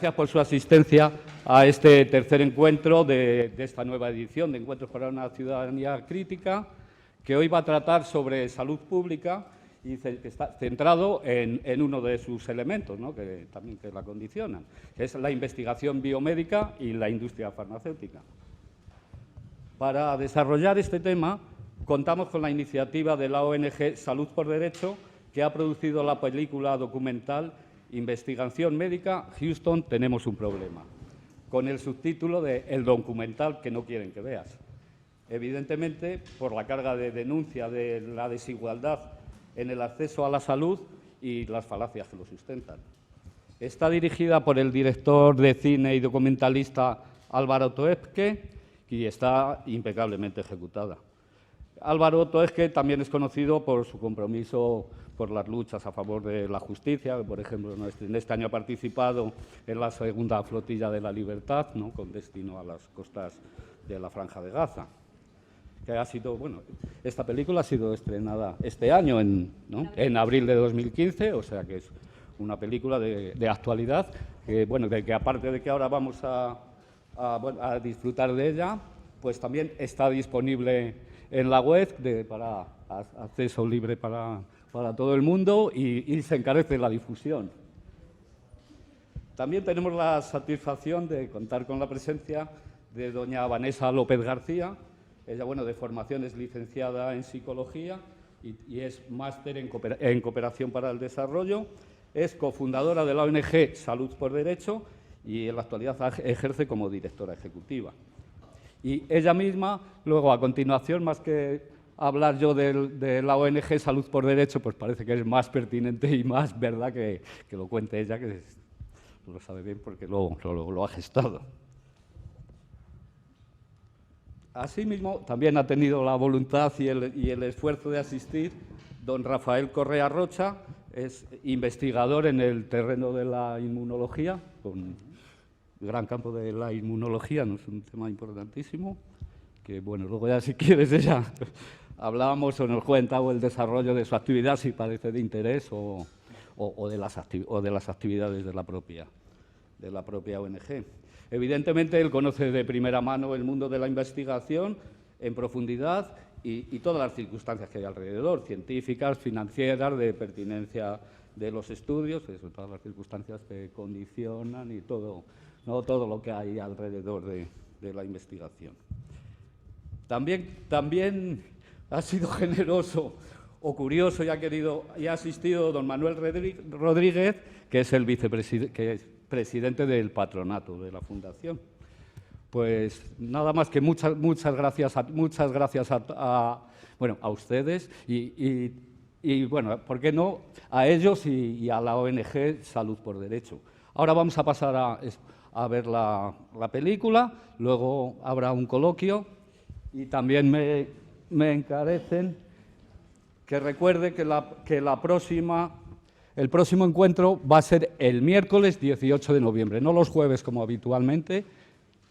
gracias por su asistencia a este tercer encuentro de esta nueva edición de Encuentros para una Ciudadanía Crítica, que hoy va a tratar sobre salud pública y que está centrado en uno de sus elementos, ¿no?, que la condicionan, que es la investigación biomédica y la industria farmacéutica. Para desarrollar este tema, contamos con la iniciativa de la ONG Salud por Derecho, que ha producido la película documental Investigación médica, Houston, tenemos un problema, con el subtítulo de El documental que no quieren que veas. Evidentemente, por la carga de denuncia de la desigualdad en el acceso a la salud y las falacias que lo sustentan. Está dirigida por el director de cine y documentalista Álvaro Toezque y está impecablemente ejecutada. Álvaro Toezque también es conocido por su compromiso por las luchas a favor de la justicia. Por ejemplo, en este año ha participado en la segunda flotilla de la Libertad, ¿no?, con destino a las costas de la Franja de Gaza. Que ha sido, bueno, esta película ha sido estrenada este año, en abril de 2015, o sea que es una película de actualidad, que, bueno, de que aparte de que ahora vamos a disfrutar de ella, pues también está disponible en la web para acceso libre para todo el mundo y se encarece la difusión. También tenemos la satisfacción de contar con la presencia de doña Vanessa López García. Ella, bueno, de formación es licenciada en Psicología y es máster en Cooperación para el Desarrollo. Es cofundadora de la ONG Salud por Derecho y en la actualidad ejerce como directora ejecutiva. Y ella misma, luego, a continuación, más que hablar yo de la ONG Salud por Derecho, pues parece que es más pertinente y más verdad que lo cuente ella, que lo sabe bien porque lo ha gestado. Asimismo, también ha tenido la voluntad y el esfuerzo de asistir don Rafael Correa Rocha, es investigador en el terreno de la inmunología, con el gran campo de la inmunología, ¿no?, es un tema importantísimo, que, bueno, luego ya si quieres ella hablábamos o nos cuenta el desarrollo de su actividad, si parece de interés o de las actividades de la propia ONG. Evidentemente, él conoce de primera mano el mundo de la investigación en profundidad y todas las circunstancias que hay alrededor, científicas, financieras, de pertinencia de los estudios, todas las circunstancias que condicionan y todo lo que hay alrededor de la investigación. También ha sido generoso o curioso y ha asistido don Manuel Rodríguez, que es el presidente del patronato de la Fundación. Pues nada más que muchas gracias a ustedes y, bueno, ¿por qué no?, a ellos y a la ONG Salud por Derecho. Ahora vamos a pasar a ver la película, luego habrá un coloquio y también me encarecen que recuerde que el próximo encuentro va a ser el miércoles 18 de noviembre, no los jueves como habitualmente,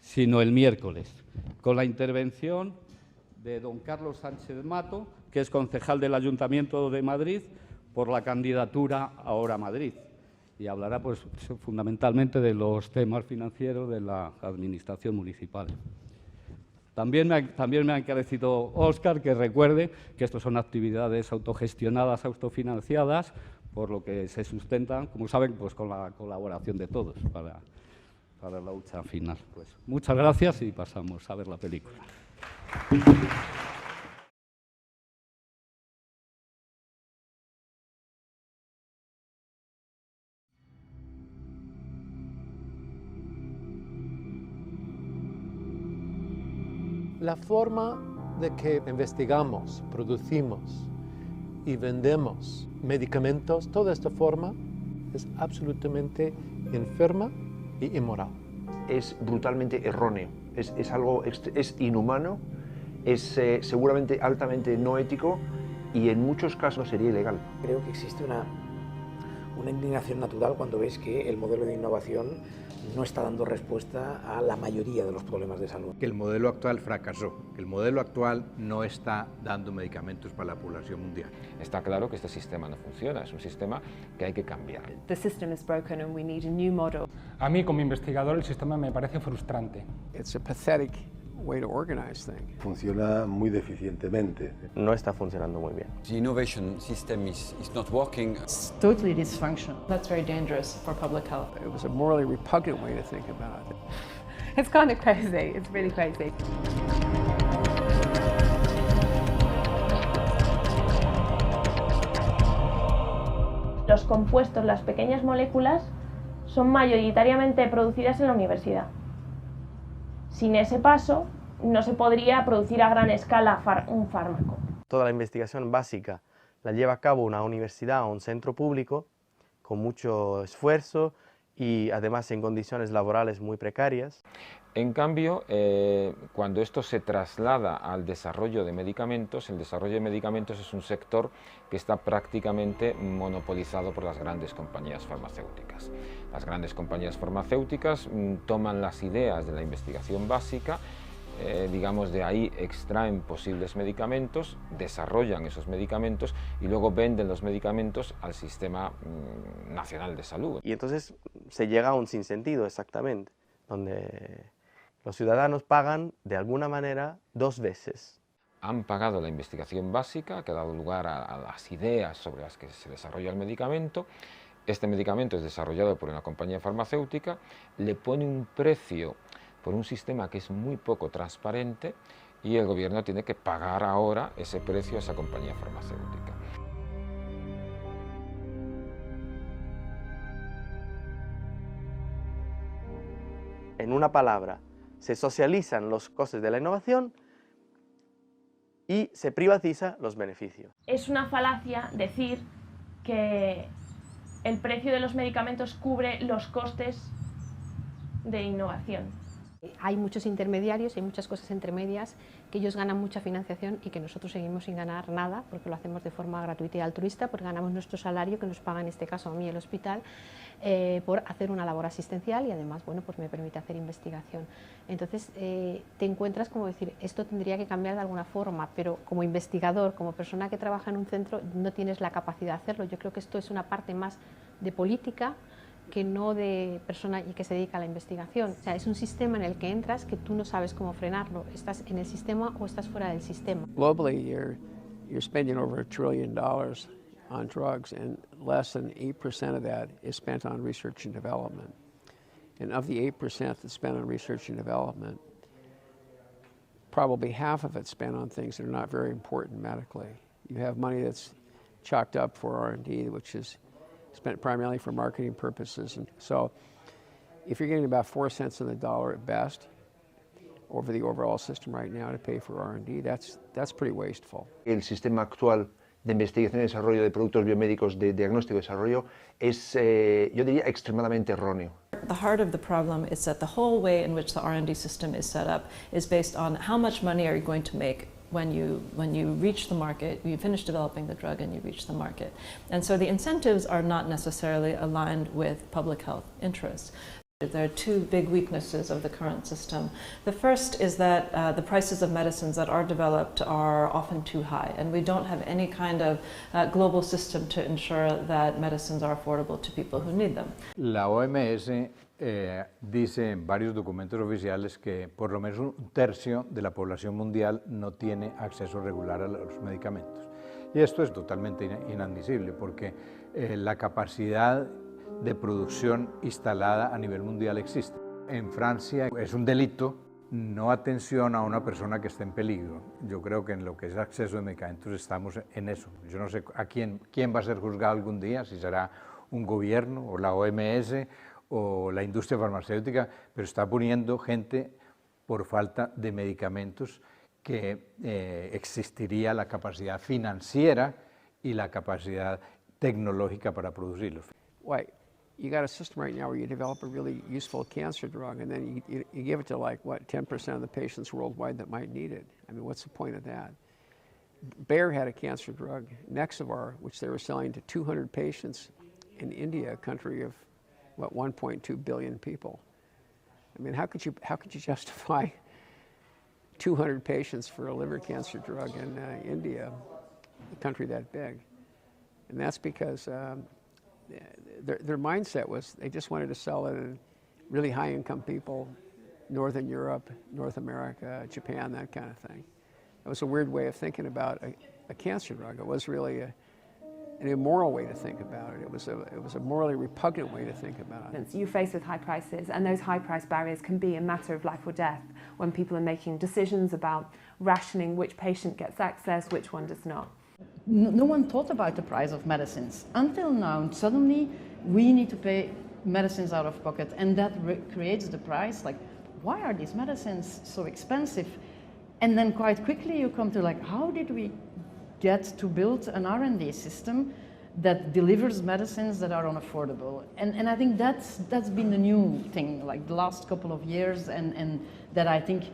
sino el miércoles, con la intervención de don Carlos Sánchez Mato, que es concejal del Ayuntamiento de Madrid por la candidatura Ahora Madrid, y hablará, pues, fundamentalmente de los temas financieros de la administración municipal. También me ha encarecido Óscar que recuerde que estas son actividades autogestionadas, autofinanciadas, por lo que se sustentan, como saben, pues con la colaboración de todos para la lucha final. Pues muchas gracias y pasamos a ver la película. La forma de que investigamos, producimos y vendemos medicamentos, toda esta forma es absolutamente enferma y inmoral. Es brutalmente erróneo, es inhumano, es seguramente altamente no ético y en muchos casos sería ilegal. Creo que existe una indignación natural cuando ves que el modelo de innovación no está dando respuesta a la mayoría de los problemas de salud. Que el modelo actual fracasó, que el modelo actual no está dando medicamentos para la población mundial. Está claro que este sistema no funciona, es un sistema que hay que cambiar. The system is broken and we need a new model. A mí, como investigador, el sistema me parece frustrante. It's a pathetic way to organize things. Funciona muy deficientemente. No está funcionando muy bien. The innovation system is not working. It's totally dysfunctional. That's very dangerous for public health. It was a morally repugnant way to think about it. It's kind of crazy. It's really crazy. Los compuestos, las pequeñas moléculas, son mayoritariamente producidas en la universidad. Sin ese paso, no se podría producir a gran escala un fármaco. Toda la investigación básica la lleva a cabo una universidad o un centro público con mucho esfuerzo y además en condiciones laborales muy precarias. En cambio, cuando esto se traslada al desarrollo de medicamentos, el desarrollo de medicamentos es un sector que está prácticamente monopolizado por las grandes compañías farmacéuticas. Las grandes compañías farmacéuticas toman las ideas de la investigación básica, digamos, de ahí extraen posibles medicamentos, desarrollan esos medicamentos y luego venden los medicamentos al sistema nacional de salud. Y entonces se llega a un sinsentido exactamente, donde los ciudadanos pagan de alguna manera dos veces. Han pagado la investigación básica, que ha dado lugar a las ideas sobre las que se desarrolla el medicamento. Este medicamento es desarrollado por una compañía farmacéutica, le pone un precio por un sistema que es muy poco transparente y el gobierno tiene que pagar ahora ese precio a esa compañía farmacéutica. En una palabra, se socializan los costes de la innovación y se privatizan los beneficios. Es una falacia decir que el precio de los medicamentos cubre los costes de innovación. Hay muchos intermediarios, hay muchas cosas entre medias, que ellos ganan mucha financiación y que nosotros seguimos sin ganar nada, porque lo hacemos de forma gratuita y altruista, porque ganamos nuestro salario, que nos paga en este caso a mí el hospital, por hacer una labor asistencial y además, bueno, pues me permite hacer investigación. Entonces te encuentras como decir, esto tendría que cambiar de alguna forma, pero como investigador, como persona que trabaja en un centro, no tienes la capacidad de hacerlo. Yo creo que esto es una parte más de política que no de persona y que se dedica a la investigación. O sea, es un sistema en el que entras que tú no sabes cómo frenarlo. ¿Estás en el sistema o estás fuera del sistema? Globally, you're spending over $1 trillion on drugs, and less than 8% of that is spent on research and development. And of the 8% that's spent on research and development, probably half of it's spent on things that are not very important medically. You have money that's chalked up for R&D, which is spent primarily for marketing purposes. And so if you're getting about 4 cents on the dollar at best over the overall system right now to pay for R&D, that's pretty wasteful. El sistema actual de investigación y desarrollo de productos biomédicos de diagnóstico y desarrollo es, yo diría, extremadamente erróneo. The heart of the problem is that the whole way in which the R&D system is set up is based on how much money are you going to make when you reach the market, you finish developing the drug and you reach the market. And so the incentives are not necessarily aligned with public health interests. There are two big weaknesses of the current system. The first is that the prices of medicines that are developed are often too high, and we don't have any kind of global system to ensure that medicines are affordable to people who need them. La OMS dice en varios documentos oficiales que por lo menos un tercio de la población mundial no tiene acceso regular a los medicamentos. Y esto es totalmente inadmisible porque la capacidad de producción instalada a nivel mundial existe. En Francia es un delito no atención a una persona que esté en peligro. Yo creo que en lo que es acceso de medicamentos estamos en eso. Yo no sé a quién va a ser juzgado algún día, si será un gobierno o la OMS o la industria farmacéutica, pero está poniendo gente por falta de medicamentos que existiría la capacidad financiera y la capacidad tecnológica para producirlos. Wait, you got a system right now where you develop a really useful cancer drug and then you give it to like, what, 10% of the patients worldwide that might need it. I mean, what's the point of that? Bayer had a cancer drug, Nexavar, which they were selling to 200 patients in India, a country of, what, 1.2 billion people. I mean, how could you justify 200 patients for a liver cancer drug in India, a country that big? And that's because their mindset was they just wanted to sell it to really high-income people, Northern Europe, North America, Japan, that kind of thing. It was a weird way of thinking about a cancer drug. It was really an immoral way to think about it. It was a morally repugnant way to think about it. You're faced with high prices, and those high price barriers can be a matter of life or death when people are making decisions about rationing which patient gets access, which one does not. No one thought about the price of medicines until now. Suddenly we need to pay medicines out of pocket, and that creates the price. Like, why are these medicines so expensive? And then quite quickly you come to like, how did we get to build an R&D system that delivers medicines that are unaffordable? And I think that's been the new thing, like the last couple of years, and that I think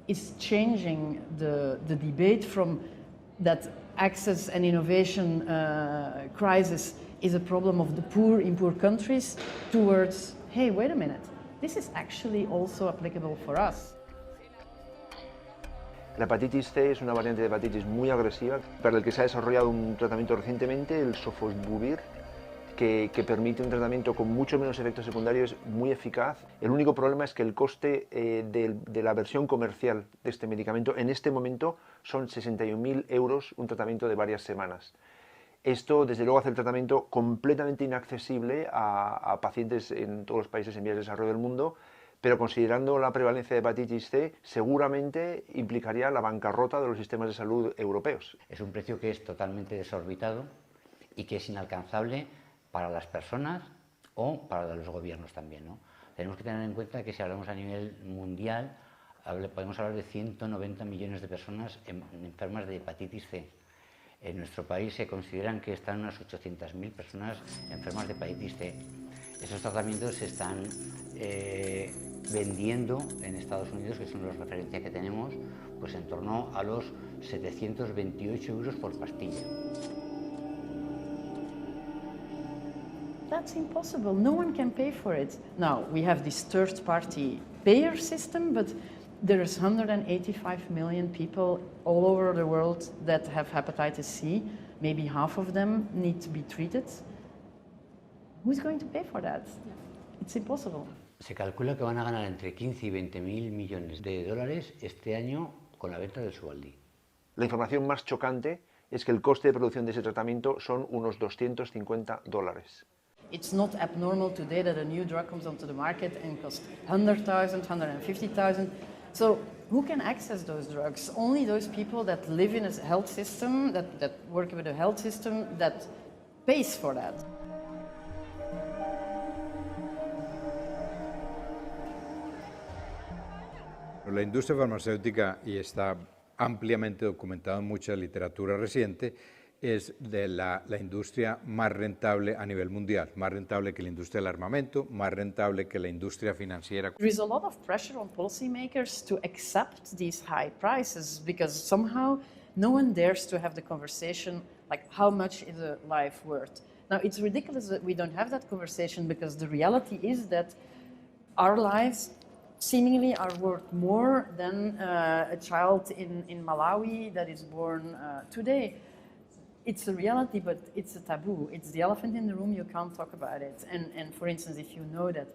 is changing the debate from that access and innovation crisis is a problem of the poor in poor countries towards, hey, wait a minute, this is actually also applicable for us. La hepatitis C es una variante de hepatitis muy agresiva para el que se ha desarrollado un tratamiento recientemente, el sofosbuvir, que permite un tratamiento con mucho menos efectos secundarios, muy eficaz. El único problema es que el coste de la versión comercial de este medicamento en este momento son 61.000 euros, un tratamiento de varias semanas. Esto, desde luego, hace el tratamiento completamente inaccesible a pacientes en todos los países en vías de desarrollo del mundo, pero considerando la prevalencia de hepatitis C, seguramente implicaría la bancarrota de los sistemas de salud europeos. Es un precio que es totalmente desorbitado y que es inalcanzable para las personas o para los gobiernos también, ¿no? Tenemos que tener en cuenta que si hablamos a nivel mundial, podemos hablar de 190 millones de personas enfermas de hepatitis C. En nuestro país se consideran que están unas 800.000 personas enfermas de hepatitis C. Esos tratamientos se están vendiendo en Estados Unidos, que son las referencias que tenemos, pues en torno a los 728 euros por pastilla. That's impossible. No one can pay for it. Now, we have this third-party payer system, but there's 185 million people all over the world that have hepatitis C. Maybe half of them need to be treated. Who's going to pay for that? It's impossible. Se calcula que van a ganar entre 15 y 20.000 millones de dólares este año con la venta del Sovaldi. La información más chocante es que el coste de producción de ese tratamiento son unos $250. It's not abnormal today that a new drug comes onto the market and costs 100,000, 150,000. So who can access those drugs? Only those people that live in a health system, that work with a health system that pays for that. La industria farmacéutica, y está ampliamente documentado en mucha literatura reciente, es de la industria más rentable a nivel mundial, más rentable que la industria del armamento, más rentable que la industria financiera. There is a lot of pressure on policymakers to accept these high prices because somehow no one dares to have the conversation like how much is a life worth. Now it's ridiculous that we don't have that conversation because the reality is that our lives seemingly are worth more than a child in Malawi that is born today. It's a reality, but it's a taboo. It's the elephant in the room, you can't talk about it. And for instance, if you know that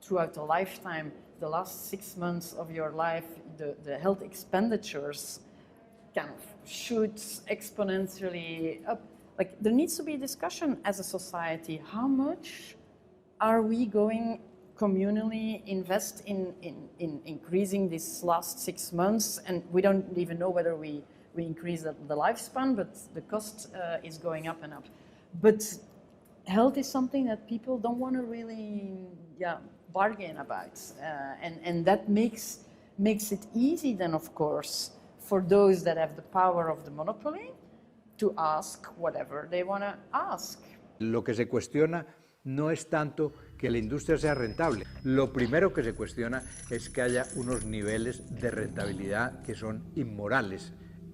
throughout a lifetime, the last 6 months of your life, the health expenditures kind of shoot exponentially up. Like, there needs to be a discussion as a society. How much are we going communally invest in increasing these last 6 months? And we don't even know whether we increase the lifespan, but the cost is going up and up. But health is something that people don't want to really bargain about. And that makes it easy then, of course, for those that have the power of the monopoly to ask whatever they want to ask. Lo que se cuestiona no es tanto que la industria sea rentable. Lo primero que se cuestiona es que haya unos niveles de rentabilidad que son inmorales,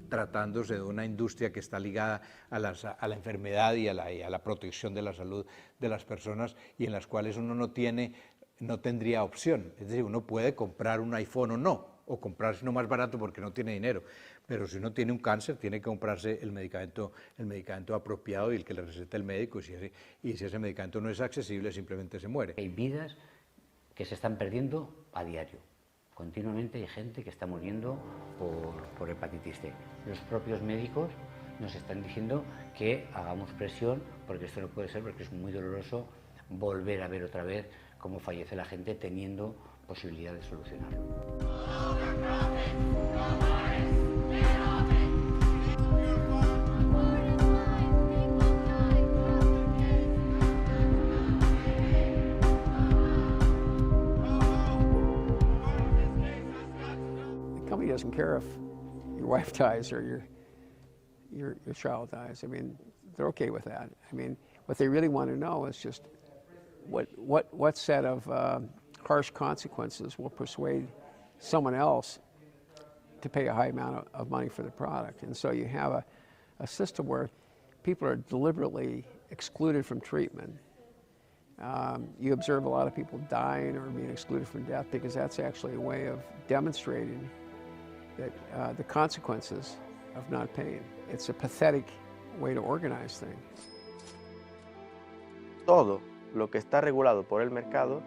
tratándose de una industria que está ligada a la enfermedad y a la protección de la salud de las personas, y en las cuales uno no tiene no tendría opción. Es decir, uno puede comprar un iPhone o no, o comprarse uno más barato porque no tiene dinero, pero si uno tiene un cáncer tiene que comprarse el medicamento apropiado y el que le receta el médico, y si ese medicamento no es accesible simplemente se muere. Hay vidas que se están perdiendo a diario. Continuamente hay gente que está muriendo por hepatitis C. Los propios médicos nos están diciendo que hagamos presión porque esto no puede ser, porque es muy doloroso volver a ver otra vez cómo fallece la gente teniendo posibilidad de solucionarlo. The company doesn't care if your wife dies or your child dies. I mean, they're okay with that. I mean, what they really want to know is just what set of harsh consequences will persuade someone else to pay a high amount of money for the product. And so you have a system where people are deliberately excluded from treatment. You observe a lot of people dying or being excluded from death because that's actually a way of demonstrating that the consequences of not paying. It's a pathetic way to organize things. Todo lo que está regulado por el mercado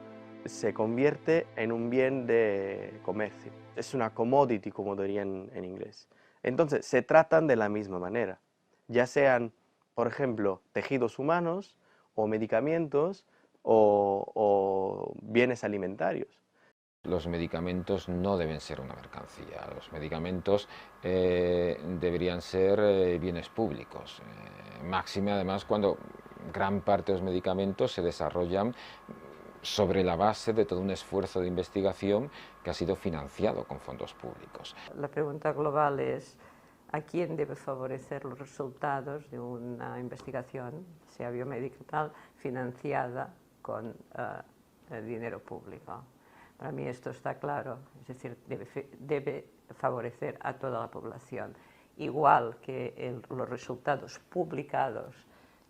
se convierte en un bien de comercio. Es una commodity, como dirían en inglés. Entonces, se tratan de la misma manera, ya sean, por ejemplo, tejidos humanos o medicamentos o bienes alimentarios. Los medicamentos no deben ser una mercancía, los medicamentos deberían ser bienes públicos, máxime además cuando gran parte de los medicamentos se desarrollan sobre la base de todo un esfuerzo de investigación que ha sido financiado con fondos públicos. La pregunta global es ¿a quién debe favorecer los resultados de una investigación, sea biomédica o tal, financiada con dinero público? Para mí esto está claro, es decir, debe favorecer a toda la población, igual que los resultados publicados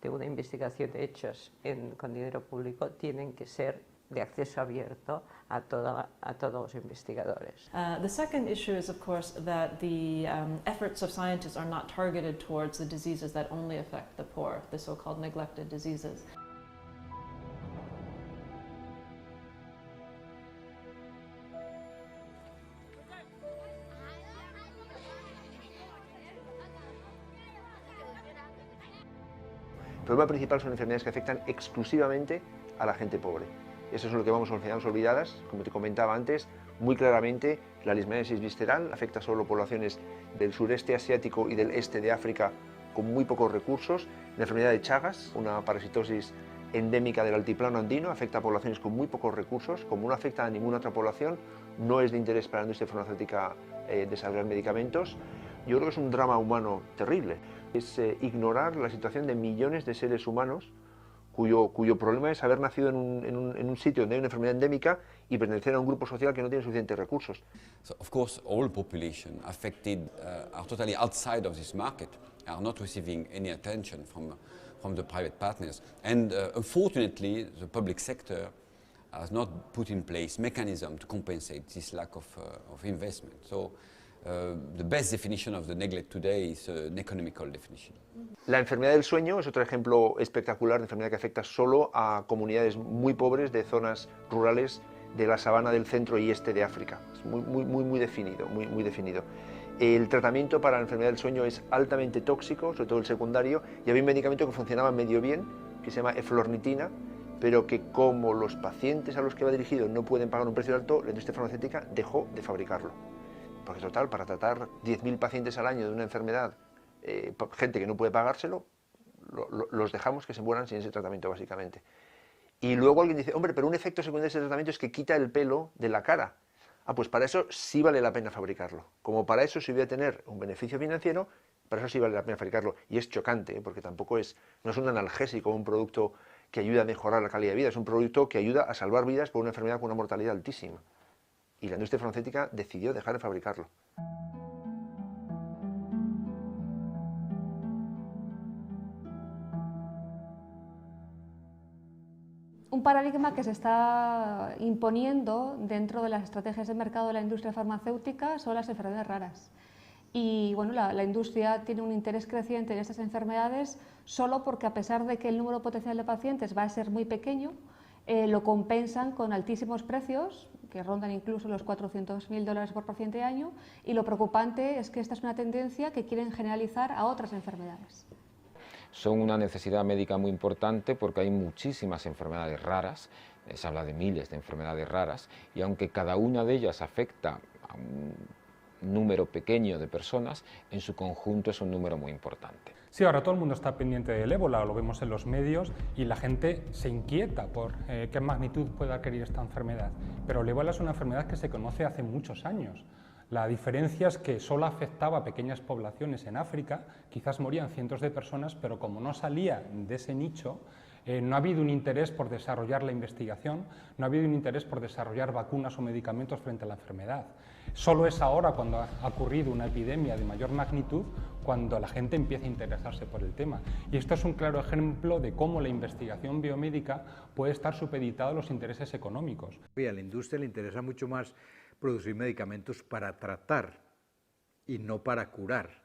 de una investigación hechas con dinero público tienen que ser de acceso abierto a todos los investigadores. The second issue is, of course, that the efforts of scientists are not targeted towards the diseases that only affect the poor, the so-called neglected diseases. El problema principal son enfermedades que afectan exclusivamente a la gente pobre. Eso es lo que llamamos enfermedades olvidadas. Como te comentaba antes, muy claramente la leishmaniasis visceral afecta solo poblaciones del sureste asiático y del este de África con muy pocos recursos. La enfermedad de Chagas, una parasitosis endémica del altiplano andino, afecta a poblaciones con muy pocos recursos. Como no afecta a ninguna otra población, no es de interés para la industria farmacéutica desarrollar medicamentos. Yo creo que es un drama humano terrible. Es ignorar la situación de millones de seres humanos cuyo problema es haber nacido en un sitio donde hay una enfermedad endémica y pertenecer a un grupo social que no tiene suficientes recursos. So of course, all population affected are totally outside of this market, are not receiving any attention from the private partners. And unfortunately, the public sector has not put in place mechanism to compensate this lack of investment. So the best definition of the neglect today is an economical definition. La enfermedad del sueño es otro ejemplo espectacular de enfermedad que afecta solo a comunidades muy pobres de zonas rurales de la sabana del centro y este de África. Es muy definido, muy definido. El tratamiento para la enfermedad del sueño es altamente tóxico, sobre todo el secundario, y había un medicamento que funcionaba medio bien, que se llama eflornitina, pero que como los pacientes a los que va dirigido no pueden pagar un precio alto, la industria farmacéutica dejó de fabricarlo. Porque total, para tratar 10.000 pacientes al año de una enfermedad, gente que no puede pagárselo, los dejamos que se mueran sin ese tratamiento básicamente. Y luego alguien dice, hombre, pero un efecto secundario de ese tratamiento es que quita el pelo de la cara. Ah, pues para eso sí vale la pena fabricarlo. Como para eso sí voy a tener un beneficio financiero, para eso sí vale la pena fabricarlo. Y es chocante, porque tampoco no es un analgésico, un producto que ayuda a mejorar la calidad de vida, es un producto que ayuda a salvar vidas por una enfermedad con una mortalidad altísima. Y la industria farmacéutica decidió dejar de fabricarlo. Un paradigma que se está imponiendo dentro de las estrategias de mercado de la industria farmacéutica son las enfermedades raras. Y bueno, la industria tiene un interés creciente en estas enfermedades solo porque, a pesar de que el número potencial de pacientes va a ser muy pequeño, lo compensan con altísimos precios, que rondan incluso los $400.000 por paciente año, y lo preocupante es que esta es una tendencia que quieren generalizar a otras enfermedades. Son una necesidad médica muy importante porque hay muchísimas enfermedades raras, se habla de miles de enfermedades raras, y aunque cada una de ellas afecta a un número pequeño de personas, en su conjunto es un número muy importante. Sí, ahora todo el mundo está pendiente del ébola, lo vemos en los medios, y la gente se inquieta por qué magnitud puede adquirir esta enfermedad. Pero el ébola es una enfermedad que se conoce hace muchos años. La diferencia es que solo afectaba a pequeñas poblaciones en África, quizás morían cientos de personas, pero como no salía de ese nicho, no ha habido un interés por desarrollar la investigación, no ha habido un interés por desarrollar vacunas o medicamentos frente a la enfermedad. Solo es ahora, cuando ha ocurrido una epidemia de mayor magnitud, cuando la gente empieza a interesarse por el tema. Y esto es un claro ejemplo de cómo la investigación biomédica puede estar supeditada a los intereses económicos. A la industria le interesa mucho más producir medicamentos para tratar y no para curar.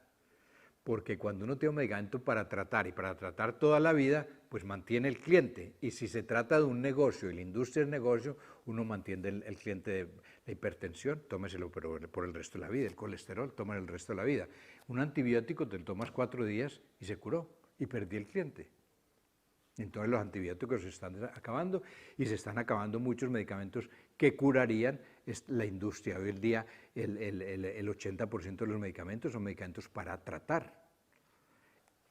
Porque cuando uno tiene un medicamento para tratar y para tratar toda la vida, pues mantiene el cliente. Y si se trata de un negocio y la industria es negocio, uno mantiene el cliente de la hipertensión, tómeselo por el resto de la vida, el colesterol, tómalo el resto de la vida. Un antibiótico te lo tomas 4 días y se curó, y perdí el cliente. Entonces los antibióticos se están acabando y se están acabando muchos medicamentos que curarían la industria. Hoy en día el 80% de los medicamentos son medicamentos para tratar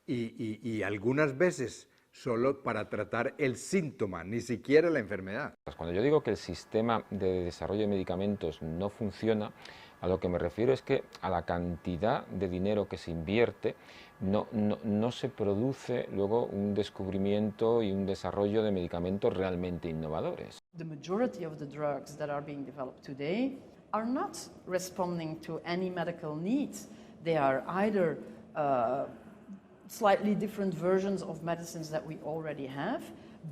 y algunas veces solo para tratar el síntoma, ni siquiera la enfermedad. Cuando yo digo que el sistema de desarrollo de medicamentos no funciona, a lo que me refiero es que a la cantidad de dinero que se invierte no se produce luego un descubrimiento y un desarrollo de medicamentos realmente innovadores. The majority of the drugs that are being developed today are not responding to any medical needs. They are either slightly different versions of medicines that we already have,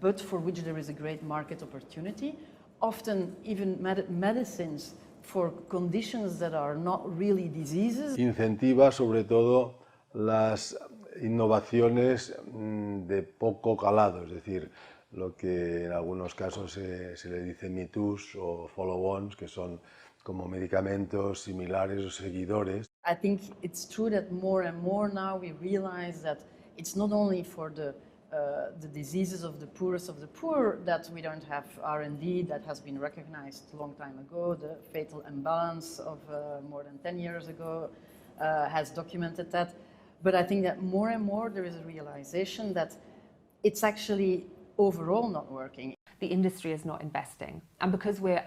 but for which there is a great market opportunity, often even medicines for conditions that are not really diseases. Incentiva sobre todo las innovaciones de poco calado, es decir, lo que en algunos casos se le dice me toos o follow-ons, que son como medicamentos similares o seguidores. I think it's true that more and more now we realize that it's not only for the diseases of the poorest of the poor that we don't have R&D that has been recognized a long time ago. The fatal imbalance of more than 10 years ago has documented that. But I think that more and more there is a realization that it's actually overall not working. The industry is not investing, and because we're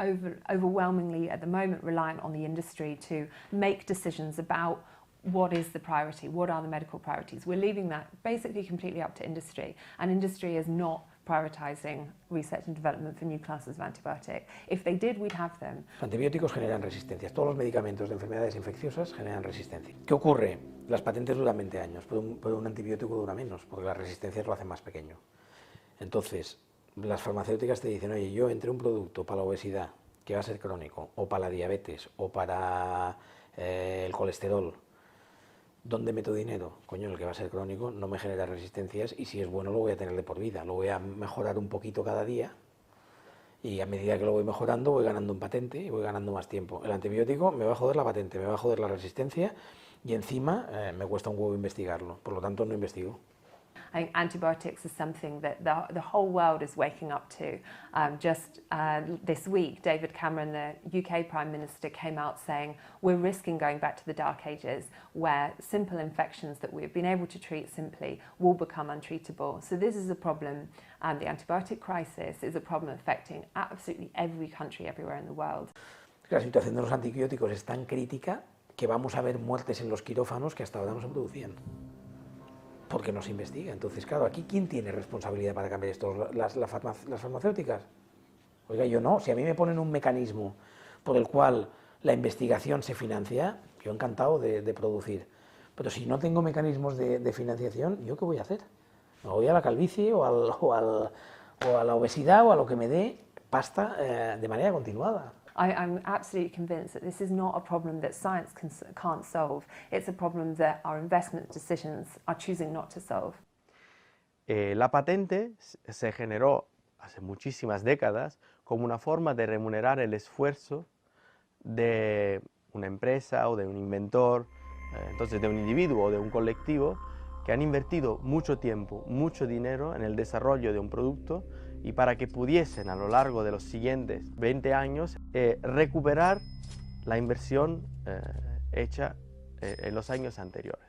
overwhelmingly at the moment reliant on the industry to make decisions about what is the priority, what are the medical priorities, we're leaving that basically completely up to industry, and industry is not prioritising research and development for new classes of antibiotic. If they did, we'd have them. Los antibióticos generan resistencias, todos los medicamentos de enfermedades infecciosas generan resistencia. ¿Qué ocurre? Las patentes duran 20 años, pero un antibiótico dura menos, porque las resistencias lo hacen más pequeño. Entonces, las farmacéuticas te dicen, oye, yo entre un producto para la obesidad, que va a ser crónico, o para la diabetes, o para el colesterol, ¿dónde meto dinero? Coño, el que va a ser crónico no me genera resistencias y si es bueno lo voy a tener de por vida, lo voy a mejorar un poquito cada día y a medida que lo voy mejorando voy ganando en patente y voy ganando más tiempo. El antibiótico me va a joder la patente, me va a joder la resistencia y encima me cuesta un huevo investigarlo, por lo tanto no investigo. I think antibiotics is something that the whole world is waking up to. Just this week, David Cameron, the UK Prime Minister, came out saying we're risking going back to the dark ages where simple infections that we've been able to treat simply will become untreatable. So this is a problem. The antibiotic crisis is a problem affecting absolutely every country, everywhere in the world. La situación de los antibióticos es tan crítica que vamos a ver muertes en los quirófanos que hasta ahora no se producían. Porque no se investiga. Entonces, claro, aquí ¿quién tiene responsabilidad para cambiar esto? ¿Las farmacéuticas? Oiga, yo no. Si a mí me ponen un mecanismo por el cual la investigación se financia, yo encantado de producir. Pero si no tengo mecanismos de financiación, ¿yo qué voy a hacer? ¿Me voy a la calvicie o o a la obesidad o a lo que me dé pasta de manera continuada. I'm absolutely convinced that this is not a problem that science can't solve. It's a problem that our investment decisions are choosing not to solve. La patente se generó hace muchísimas décadas como una forma de remunerar el esfuerzo de una empresa o de un inventor, entonces de un individuo o de un colectivo que han invertido mucho tiempo, mucho dinero en el desarrollo de un producto y para que pudiesen a lo largo de los siguientes 20 años recuperar la inversión hecha en los años anteriores.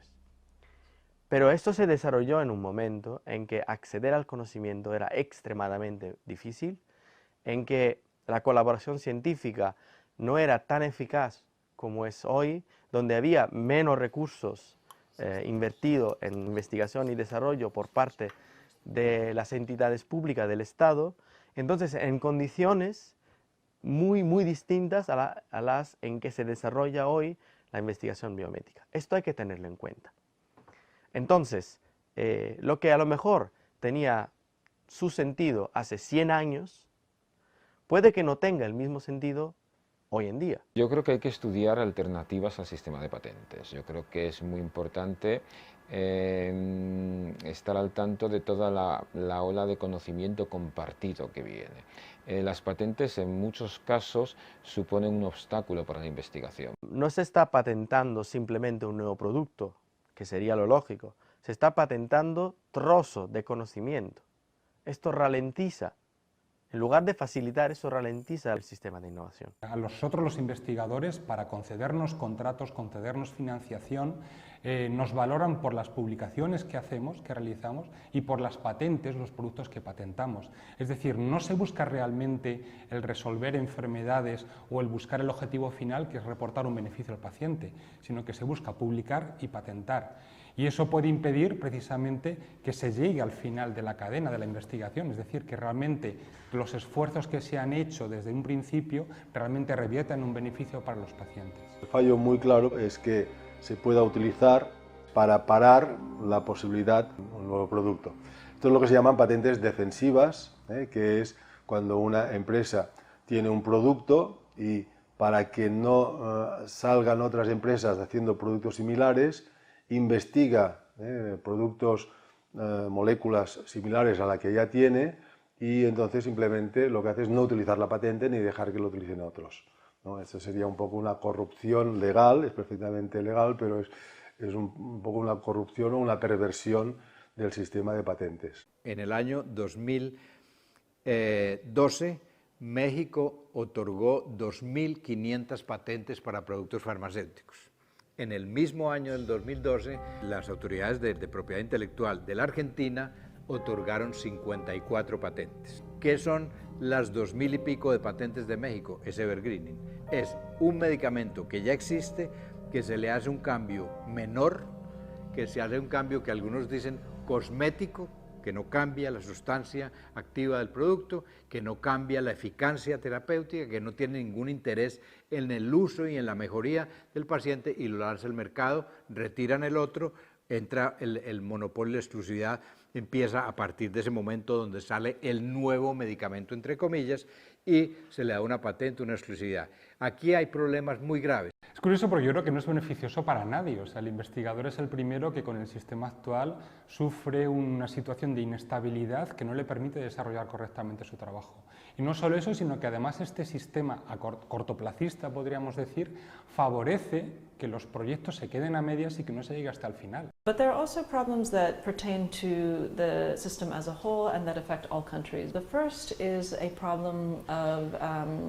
Pero esto se desarrolló en un momento en que acceder al conocimiento era extremadamente difícil, en que la colaboración científica no era tan eficaz como es hoy, donde había menos recursos invertidos en investigación y desarrollo por parte de las entidades públicas del Estado, entonces en condiciones muy distintas a las en que se desarrolla hoy la investigación biomédica. Esto hay que tenerlo en cuenta. Entonces, lo que a lo mejor tenía su sentido hace 100 años, puede que no tenga el mismo sentido hoy en día. Yo creo que hay que estudiar alternativas al sistema de patentes. Yo creo que es muy importante estar al tanto de toda la ola de conocimiento compartido que viene. Las patentes en muchos casos suponen un obstáculo para la investigación. No se está patentando simplemente un nuevo producto, que sería lo lógico, se está patentando trozos de conocimiento. Esto ralentiza. En lugar de facilitar, eso ralentiza el sistema de innovación. A nosotros los investigadores, para concedernos contratos, concedernos financiación, nos valoran por las publicaciones que hacemos, que realizamos, y por las patentes, los productos que patentamos. Es decir, no se busca realmente el resolver enfermedades o el buscar el objetivo final, que es reportar un beneficio al paciente, sino que se busca publicar y patentar. Y eso puede impedir precisamente que se llegue al final de la cadena de la investigación, es decir, que realmente los esfuerzos que se han hecho desde un principio realmente reviertan en un beneficio para los pacientes. El fallo muy claro es que se pueda utilizar para parar la posibilidad de un nuevo producto. Esto es lo que se llaman patentes defensivas, que es cuando una empresa tiene un producto y para que no salgan otras empresas haciendo productos similares, investiga productos, moléculas similares a la que ya tiene y entonces simplemente lo que hace es no utilizar la patente ni dejar que lo utilicen otros, ¿no? Esto sería un poco una corrupción legal, es perfectamente legal, pero es un poco una corrupción o una perversión del sistema de patentes. En el año 2012, México otorgó 2.500 patentes para productos farmacéuticos. En el mismo año del 2012, las autoridades de propiedad intelectual de la Argentina otorgaron 54 patentes. ¿Qué son las 2.000 y pico de patentes de México? Es evergreening. Es un medicamento que ya existe, que se le hace un cambio menor, que se hace un cambio que algunos dicen cosmético, que no cambia la sustancia activa del producto, que no cambia la eficacia terapéutica, que no tiene ningún interés en el uso y en la mejoría del paciente y lo lanza al mercado, retiran el otro, entra el monopolio, la exclusividad, empieza a partir de ese momento donde sale el nuevo medicamento, entre comillas, y se le da una patente, una exclusividad. Aquí hay problemas muy graves. Es curioso porque yo creo que no es beneficioso para nadie. O sea, el investigador es el primero que con el sistema actual sufre una situación de inestabilidad que no le permite desarrollar correctamente su trabajo. Y no solo eso, sino que además este sistema cortoplacista, podríamos decir, favorece que los proyectos se queden a medias y que no se llegue hasta el final. But there are also problems that pertain to the system as a whole and that affect all countries. The first is a problem of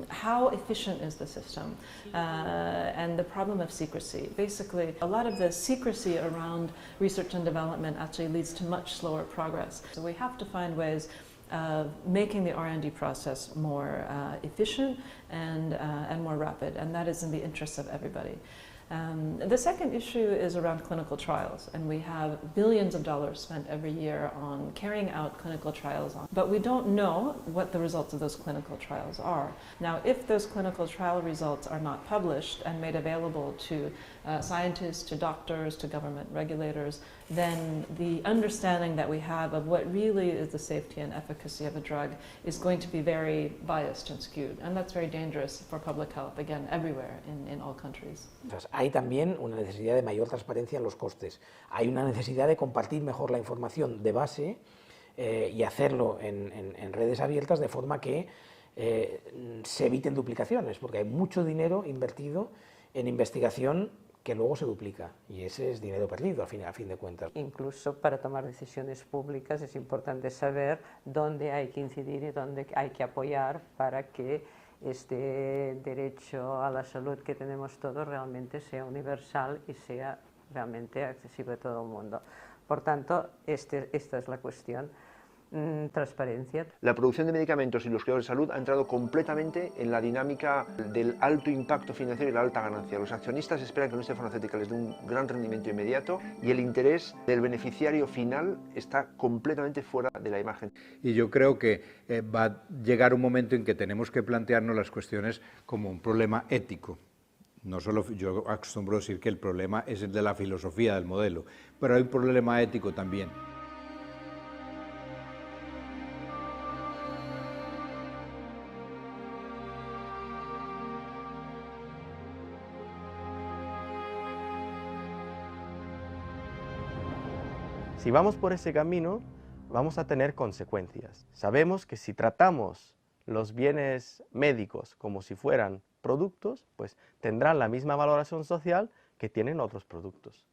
how efficient is the system and the problem of secrecy. Basically, a lot of the secrecy around research and development actually leads to much slower progress. So we have to find ways of making the R&D process more efficient and more rapid, and that is in the interest of everybody. The second issue is around clinical trials, and we have billions of dollars spent every year on carrying out clinical trials, but we don't know what the results of those clinical trials are. Now, if those clinical trial results are not published and made available to scientists, to doctors, to government regulators, then the understanding that we have of what really is the safety and efficacy of a drug is going to be very biased and skewed, and that's very dangerous for public health, again, everywhere in all countries. Hay también una necesidad de mayor transparencia en los costes. Hay una necesidad de compartir mejor la información de base y hacerlo en redes abiertas de forma que se eviten duplicaciones, porque hay mucho dinero invertido en investigación que luego se duplica, y ese es dinero perdido a fin de cuentas. Incluso para tomar decisiones públicas es importante saber dónde hay que incidir y dónde hay que apoyar para que este derecho a la salud que tenemos todos realmente sea universal y sea realmente accesible a todo el mundo. Por tanto, esta es la cuestión. Transparencia. La producción de medicamentos y los cuidados de salud ha entrado completamente en la dinámica del alto impacto financiero y la alta ganancia. Los accionistas esperan que la industria farmacéutica les dé un gran rendimiento inmediato y el interés del beneficiario final está completamente fuera de la imagen. Y yo creo que va a llegar un momento en que tenemos que plantearnos las cuestiones como un problema ético. No solo, yo acostumbro decir que el problema es el de la filosofía del modelo, pero hay un problema ético también. Si vamos por ese camino, vamos a tener consecuencias. Sabemos que si tratamos los bienes médicos como si fueran productos, pues tendrán la misma valoración social que tienen otros productos.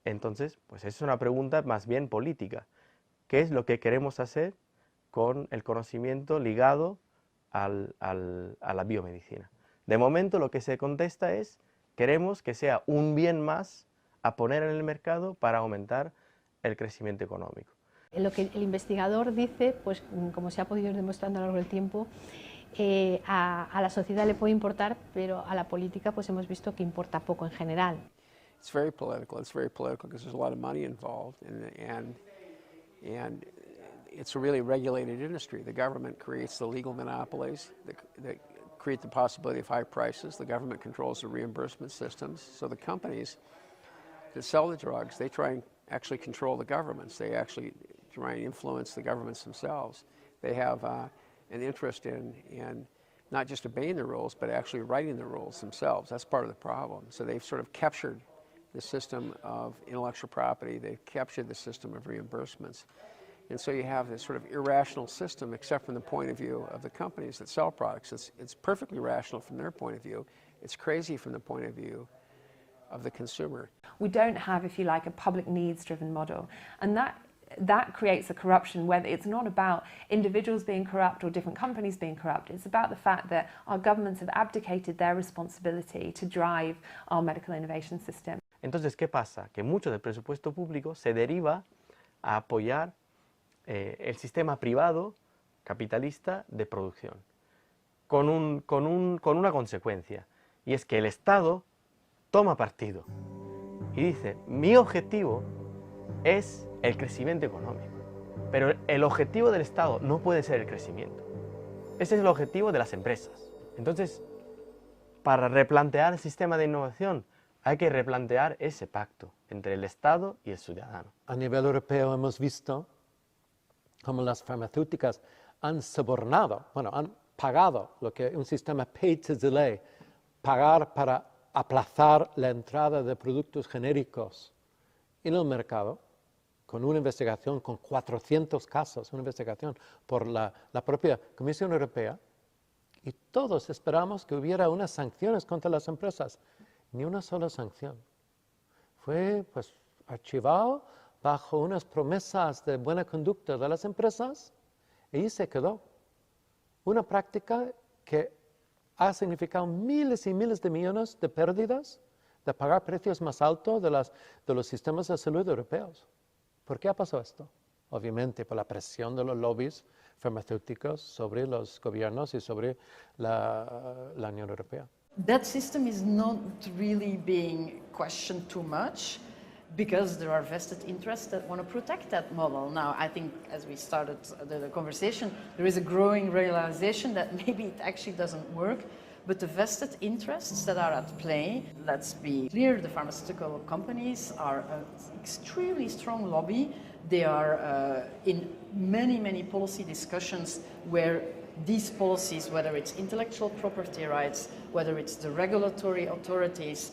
Entonces, pues es una pregunta más bien política. ¿Qué es lo que queremos hacer con el conocimiento ligado a la biomedicina? De momento lo que se contesta es, queremos que sea un bien más a poner en el mercado para aumentar el crecimiento económico. Lo que el investigador dice, pues como se ha podido ir demostrando a lo largo del tiempo, a la sociedad le puede importar, pero a la política pues hemos visto que importa poco en general. It's very political. It's very political because there's a lot of money involved, and it's a really regulated industry. The government creates the legal monopolies that create the possibility of high prices. The government controls the reimbursement systems. So the companies that sell the drugs, they try and actually control the governments. They actually try and influence the governments themselves. They have an interest in not just obeying the rules, but actually writing the rules themselves. That's part of the problem. So they've sort of captured the system of intellectual property. They've captured the system of reimbursements. And so you have this sort of irrational system, except from the point of view of the companies that sell products. It's perfectly rational from their point of view. It's crazy from the point of view of the consumer. We don't have, if you like, a public needs-driven model, and that creates a corruption where it's not about individuals being corrupt or different companies being corrupt. It's about the fact that our governments have abdicated their responsibility to drive our medical innovation system. Entonces, ¿qué pasa? Que mucho del presupuesto público se deriva a apoyar el sistema privado capitalista de producción, con una consecuencia, y es que el Estado toma partido y dice, mi objetivo es el crecimiento económico, pero el objetivo del Estado no puede ser el crecimiento. Ese es el objetivo de las empresas. Entonces, para replantear el sistema de innovación, hay que replantear ese pacto entre el Estado y el ciudadano. A nivel europeo hemos visto cómo las farmacéuticas han sobornado, bueno, han pagado lo que un sistema pay to delay, pagar para aplazar la entrada de productos genéricos en el mercado, con una investigación, con 400 casos, una investigación por la propia Comisión Europea, y todos esperamos que hubiera unas sanciones contra las empresas. Ni una sola sanción. Fue pues archivado bajo unas promesas de buena conducta de las empresas y ahí se quedó. Una práctica que ha significado miles y miles de millones de pérdidas, de pagar precios más altos de los sistemas de salud europeos. ¿Por qué ha pasado esto? Obviamente por la presión de los lobbies farmacéuticos sobre los gobiernos y sobre la Unión Europea. That system is not really being questioned too much because there are vested interests that want to protect that model. Now, I think as we started the conversation, there is a growing realization that maybe it actually doesn't work, but the vested interests that are at play, let's be clear, the pharmaceutical companies are an extremely strong lobby. They are in many, many policy discussions where these policies, whether it's intellectual property rights, whether it's the regulatory authorities,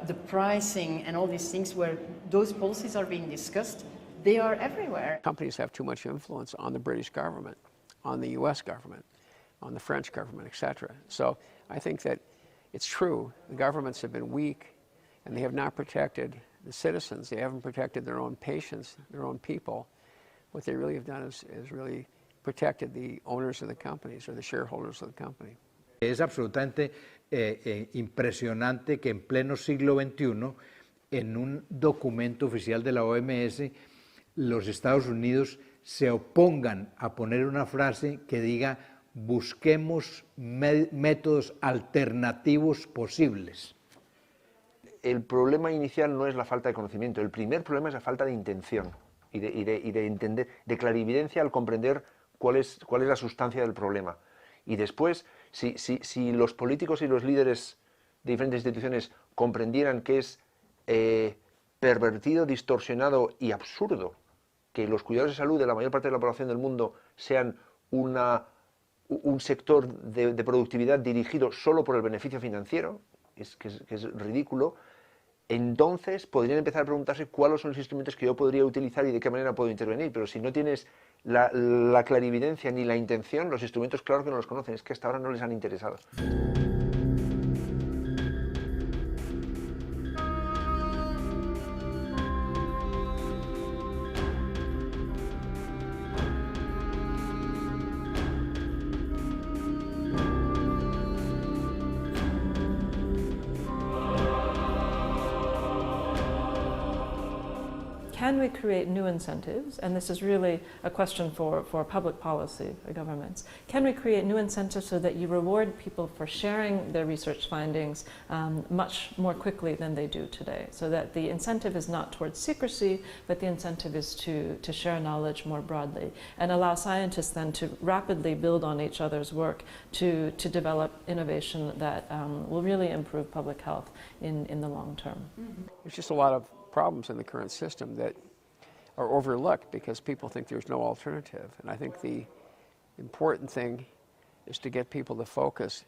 the pricing and all these things where those policies are being discussed, they are everywhere. Companies have too much influence on the British government, on the US government, on the French government, etc. So I think that it's true, the governments have been weak and they have not protected the citizens, they haven't protected their own patients, their own people. What they really have done is really protected the owners of the companies or the shareholders of the company. Es absolutamente impresionante que en pleno siglo XXI, en un documento oficial de la OMS, los Estados Unidos se opongan a poner una frase que diga busquemos métodos alternativos posibles. El problema inicial no es la falta de conocimiento, el primer problema es la falta de intención y de entender, de clarividencia al comprender cuál es la sustancia del problema. Y después, si los políticos y los líderes de diferentes instituciones comprendieran que es pervertido, distorsionado y absurdo que los cuidados de salud de la mayor parte de la población del mundo sean un sector de productividad dirigido solo por el beneficio financiero, que es ridículo, entonces podrían empezar a preguntarse cuáles son los instrumentos que yo podría utilizar y de qué manera puedo intervenir. Pero si no tienes la clarividencia ni la intención, los instrumentos claro que no los conocen, es que hasta ahora no les han interesado. Can we create new incentives? And this is really a question for public policy governments. Can we create new incentives so that you reward people for sharing their research findings much more quickly than they do today? So that the incentive is not towards secrecy, but the incentive is to share knowledge more broadly and allow scientists then to rapidly build on each other's work to develop innovation that will really improve public health in the long term. There's just a lot of problems in the current system that are overlooked because people think there's no alternative. And I think the important thing is to get people to focus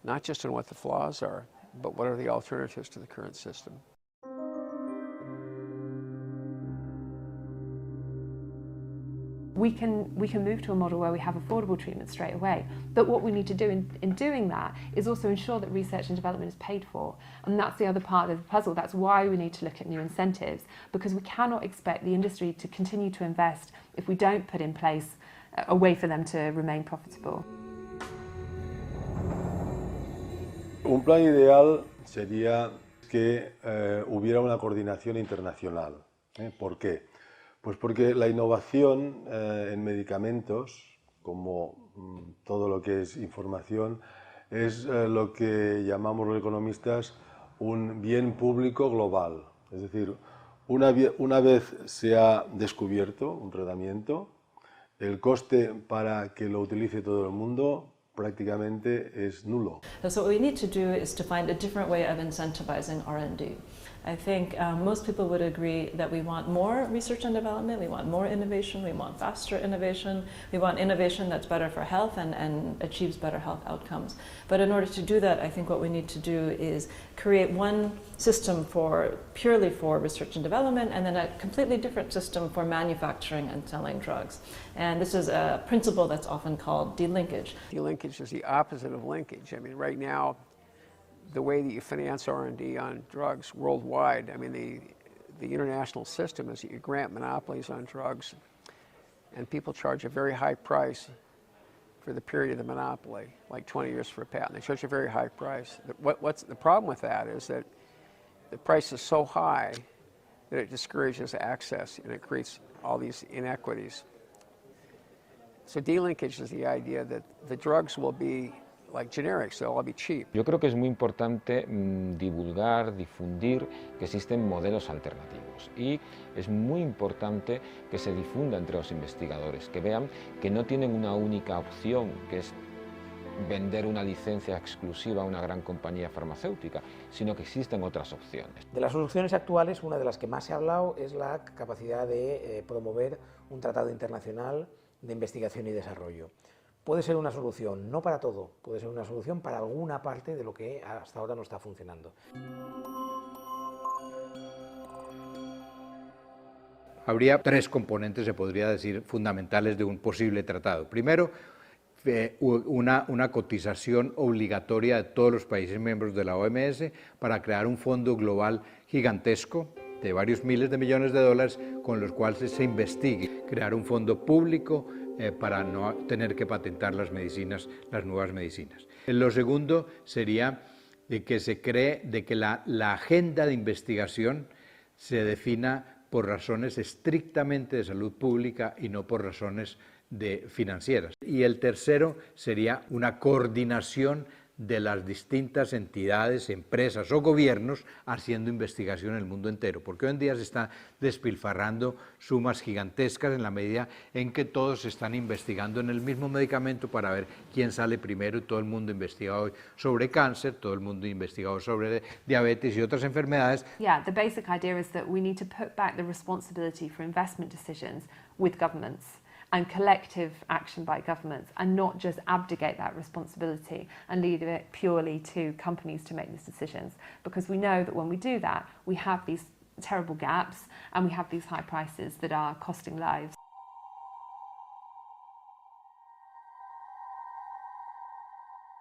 not just on what the flaws are, but what are the alternatives to the current system. We can move to a model where we have affordable treatment straight away. But what we need to do in doing that is also ensure that research and development is paid for. And that's the other part of the puzzle. That's why we need to look at new incentives, because we cannot expect the industry to continue to invest if we don't put in place a way for them to remain profitable. Un plan ideal sería que hubiera una coordinación internacional. ¿Por qué? Pues porque la innovación en medicamentos, como todo lo que es información, es lo que llamamos los economistas un bien público global. Es decir, una vez se ha descubierto un tratamiento, el coste para que lo utilice todo el mundo prácticamente es nulo. So what we need to do is to find a different way of incentivizing R&D. I think most people would agree that we want more research and development, we want more innovation, we want faster innovation, we want innovation that's better for health and achieves better health outcomes. But in order to do that, I think what we need to do is create one system purely for research and development, and then a completely different system for manufacturing and selling drugs. And this is a principle that's often called delinkage. Delinkage is the opposite of linkage. I mean, right now, the way that you finance R&D on drugs worldwide, I mean, the international system is that you grant monopolies on drugs, and people charge a very high price for the period of the monopoly, like 20 years for a patent. They charge a very high price. What's the problem with that is that the price is so high that it discourages access and it creates all these inequities. So delinkage is the idea that the drugs will be like generics, they'll all be cheap. Yo creo que es muy importante divulgar, difundir que existen modelos alternativos y es muy importante que se difunda entre los investigadores, que vean que no tienen una única opción, que es vender una licencia exclusiva a una gran compañía farmacéutica, sino que existen otras opciones. De las soluciones actuales, una de las que más se ha hablado es la capacidad de promover un tratado internacional de investigación y desarrollo. Puede ser una solución, no para todo, puede ser una solución para alguna parte de lo que hasta ahora no está funcionando. Habría tres componentes, se podría decir, fundamentales de un posible tratado. Primero, una cotización obligatoria de todos los países miembros de la OMS para crear un fondo global gigantesco de varios miles de millones de dólares con los cuales se investigue, crear un fondo público para no tener que patentar las medicinas, las nuevas medicinas. Lo segundo sería que se cree de que la agenda de investigación se defina por razones estrictamente de salud pública y no por razones financieras. Y el tercero sería una coordinación de las distintas entidades, empresas o gobiernos haciendo investigación en el mundo entero, porque hoy en día se está despilfarrando sumas gigantescas en la medida en que todos están investigando en el mismo medicamento para ver quién sale primero y todo el mundo investiga hoy sobre cáncer, todo el mundo investigado sobre diabetes y otras enfermedades. Yeah, the basic idea is that we need to put back the responsibility for investment decisions with governments and collective action by governments, and not just abdicate that responsibility and leave it purely to companies to make these decisions. Because we know that when we do that, we have these terrible gaps and we have these high prices that are costing lives.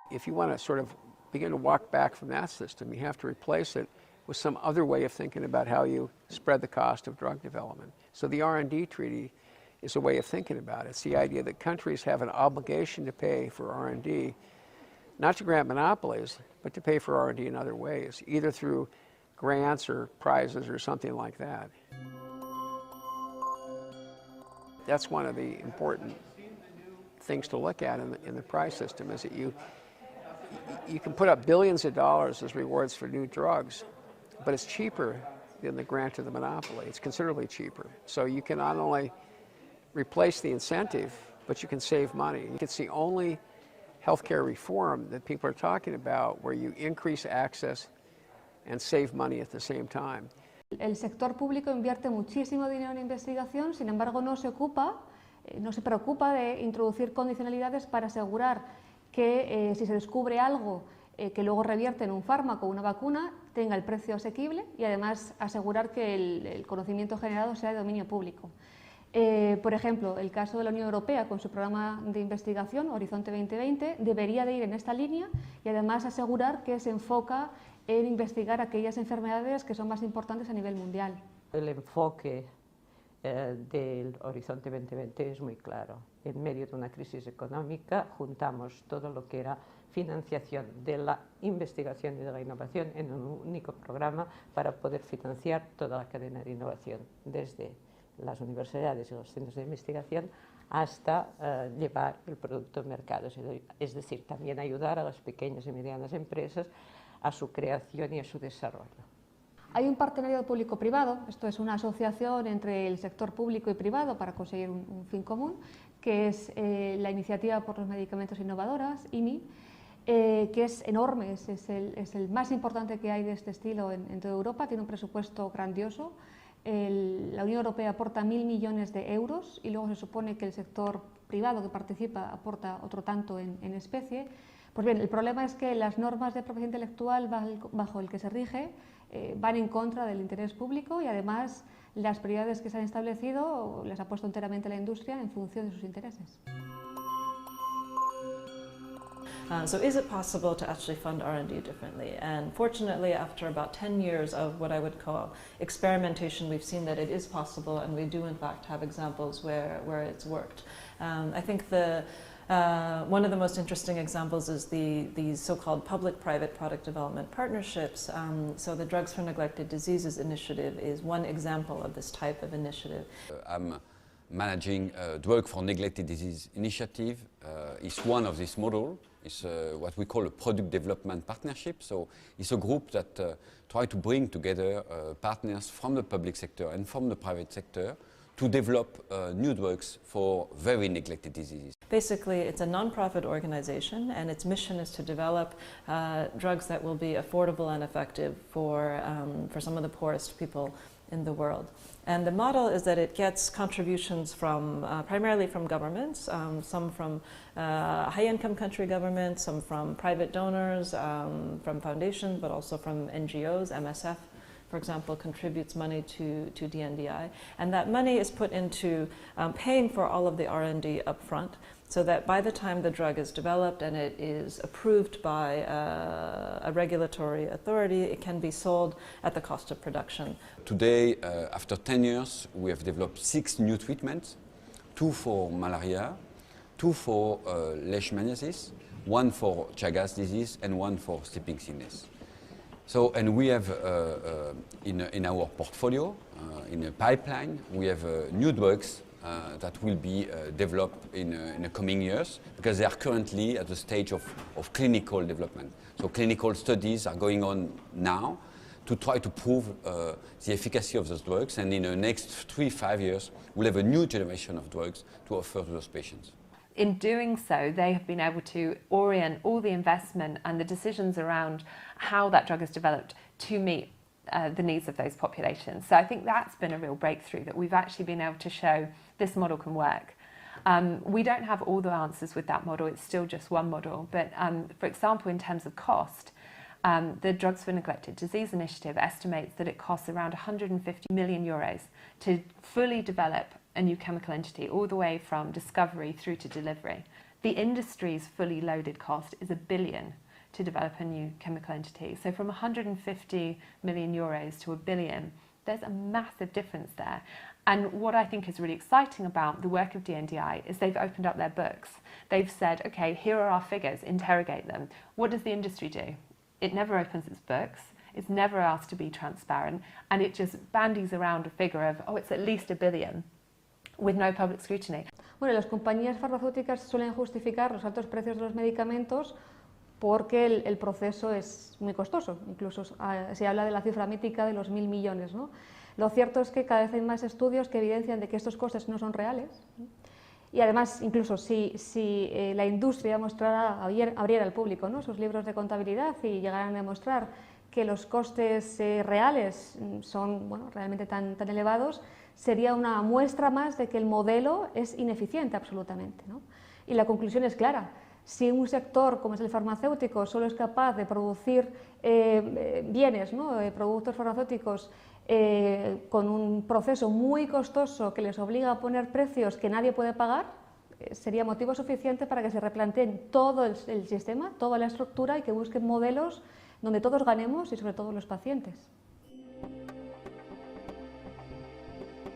If you want to sort of begin to walk back from that system, you have to replace it with some other way of thinking about how you spread the cost of drug development. So the R&D treaty is a way of thinking about it. It's the idea that countries have an obligation to pay for R&D, not to grant monopolies, but to pay for R&D in other ways, either through grants or prizes or something like that. That's one of the important things to look at in the prize system, is that you can put up billions of dollars as rewards for new drugs, but it's cheaper than the grant of the monopoly. It's considerably cheaper. So you can not only replace the incentive, but you can save money. It's the only healthcare reform that people are talking about where you increase access and save money at the same time. El sector público invierte muchísimo dinero en investigación, sin embargo no se preocupa de introducir condicionalidades para asegurar que si se descubre algo que luego revierte en un fármaco o una vacuna, tenga el precio asequible y además asegurar que el conocimiento generado sea de dominio público. Por ejemplo, el caso de la Unión Europea con su programa de investigación, Horizonte 2020, debería de ir en esta línea y además asegurar que se enfoca en investigar aquellas enfermedades que son más importantes a nivel mundial. El enfoque del Horizonte 2020 es muy claro. En medio de una crisis económica juntamos todo lo que era financiación de la investigación y de la innovación en un único programa para poder financiar toda la cadena de innovación, desde las universidades y los centros de investigación hasta llevar el producto al mercado, es decir, también ayudar a las pequeñas y medianas empresas a su creación y a su desarrollo. Hay un partenariado público-privado, esto es una asociación entre el sector público y privado para conseguir un fin común, que es la Iniciativa por los Medicamentos Innovadores, IMI, que es enorme, es el más importante que hay de este estilo en toda Europa, tiene un presupuesto grandioso. La Unión Europea aporta 1.000 millones de euros y luego se supone que el sector privado que participa aporta otro tanto en especie. Pues bien, el problema es que las normas de propiedad intelectual bajo el que se rige van en contra del interés público y además las prioridades que se han establecido las ha puesto enteramente la industria en función de sus intereses. So is it possible to actually fund R&D differently? And fortunately, after about 10 years of what I would call experimentation, we've seen that it is possible, and we do in fact have examples where it's worked. I think one of the most interesting examples is the so-called public-private product development partnerships. So the Drugs for Neglected Diseases initiative is one example of this type of initiative. I'm managing drug for neglected disease initiative is one of this model. It's what we call a product development partnership. So it's a group that try to bring together partners from the public sector and from the private sector to develop new drugs for very neglected diseases. Basically, it's a non-profit organization, and its mission is to develop drugs that will be affordable and effective for some of the poorest people in the world. And the model is that it gets contributions from primarily from governments, some from high-income country governments, some from private donors, from foundations, but also from NGOs. MSF, for example, contributes money to DNDi, and that money is put into paying for all of the R&D upfront, so that by the time the drug is developed and it is approved by a regulatory authority, it can be sold at the cost of production. Today, after 10 years, we have developed 6 new treatments, 2 for malaria, 2 for leishmaniasis, 1 for Chagas disease, and 1 for sleeping sickness. So, and we have in our portfolio, in a pipeline, we have new drugs that will be developed in the coming years, because they are currently at the stage of clinical development. So clinical studies are going on now to try to prove the efficacy of those drugs, and in the next 3-5 years, we'll have a new generation of drugs to offer to those patients. In doing so, they have been able to orient all the investment and the decisions around how that drug is developed to meet the needs of those populations. So I think that's been a real breakthrough, that we've actually been able to show this model can work. We don't have all the answers with that model, it's still just one model, but for example, in terms of cost, the Drugs for Neglected Disease Initiative estimates that it costs around 150 million euros to fully develop a new chemical entity, all the way from discovery through to delivery. The industry's fully loaded cost is 1 billion to develop a new chemical entity. So from 150 million euros to 1 billion, there's a massive difference there. And what I think is really exciting about the work of DNDi is they've opened up their books. They've said, okay, here are our figures, interrogate them. What does the industry do? It never opens its books. It's never asked to be transparent, and it just bandies around a figure of, oh, it's at least 1 billion, with no public scrutiny. Bueno, las compañías farmacéuticas suelen justificar los altos precios de los medicamentos porque el proceso es muy costoso. Incluso se habla de la cifra mítica de los 1.000 millones, ¿no? Lo cierto es que cada vez hay más estudios que evidencian de que estos costes no son reales. Y además, incluso si la industria abriera al público, ¿no?, sus libros de contabilidad y llegaran a demostrar que los costes reales son, bueno, realmente tan elevados, sería una muestra más de que el modelo es ineficiente absolutamente, ¿no? Y la conclusión es clara. Si un sector como es el farmacéutico solo es capaz de producir bienes, ¿no?, productos farmacéuticos con un proceso muy costoso que les obliga a poner precios que nadie puede pagar, sería motivo suficiente para que se replanteen todo el sistema, toda la estructura, y que busquen modelos donde todos ganemos y sobre todo los pacientes.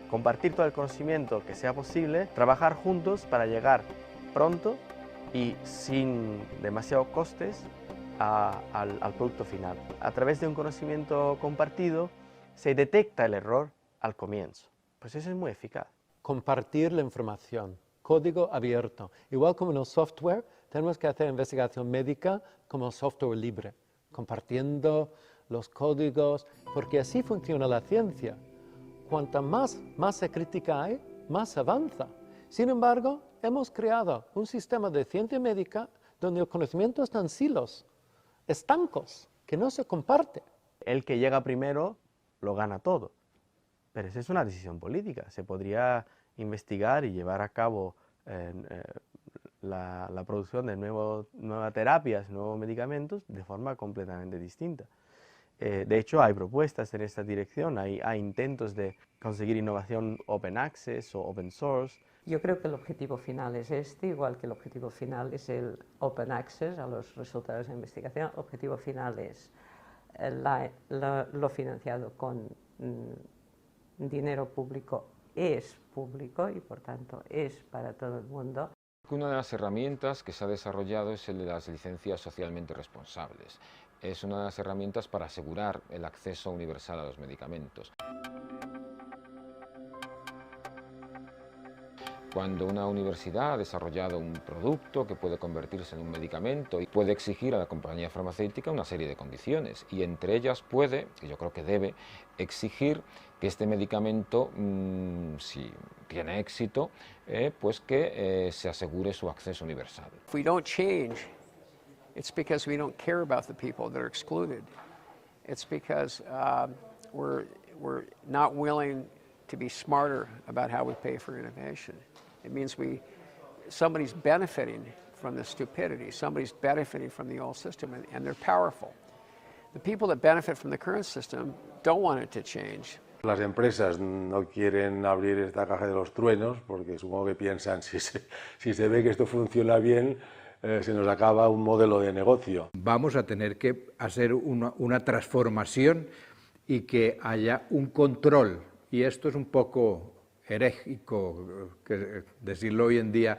Compartir todo el conocimiento que sea posible, trabajar juntos para llegar pronto y sin demasiados costes al producto final. A través de un conocimiento compartido se detecta el error al comienzo. Pues eso es muy eficaz. Compartir la información, código abierto. Igual como en el software, tenemos que hacer investigación médica como software libre, compartiendo los códigos, porque así funciona la ciencia. Cuanta más masa crítica hay, más avanza. Sin embargo, hemos creado un sistema de ciencia médica donde el conocimiento está en silos, estancos, que no se comparte. El que llega primero lo gana todo, pero esa es una decisión política. Se podría investigar y llevar a cabo la producción de nuevas terapias, nuevos medicamentos de forma completamente distinta. De hecho, hay propuestas en esta dirección, hay intentos de conseguir innovación open access o open source. Yo creo que el objetivo final es este, igual que el objetivo final es el open access a los resultados de investigación. El objetivo final es lo financiado con dinero público, es público y por tanto es para todo el mundo. Una de las herramientas que se ha desarrollado es el de las licencias socialmente responsables. Es una de las herramientas para asegurar el acceso universal a los medicamentos. Cuando una universidad ha desarrollado un producto que puede convertirse en un medicamento y puede exigir a la compañía farmacéutica una serie de condiciones, y entre ellas puede, y yo creo que debe, exigir que este medicamento, si tiene éxito, pues que se asegure su acceso universal. If we don't change, it's because we don't care about the people that are excluded. It's because we're not willing to be smarter about how we pay for innovation. It means somebody's benefiting from the stupidity, somebody's benefiting from the old system, and they're powerful. The people that benefit from the current system don't want it to change. Las empresas no quieren abrir esta caja de los truenos porque supongo que piensan, si se ve que esto funciona bien, se nos acaba un modelo de negocio. Vamos a tener que hacer una transformación y que haya un control, y esto es un poco herégico decirlo hoy en día,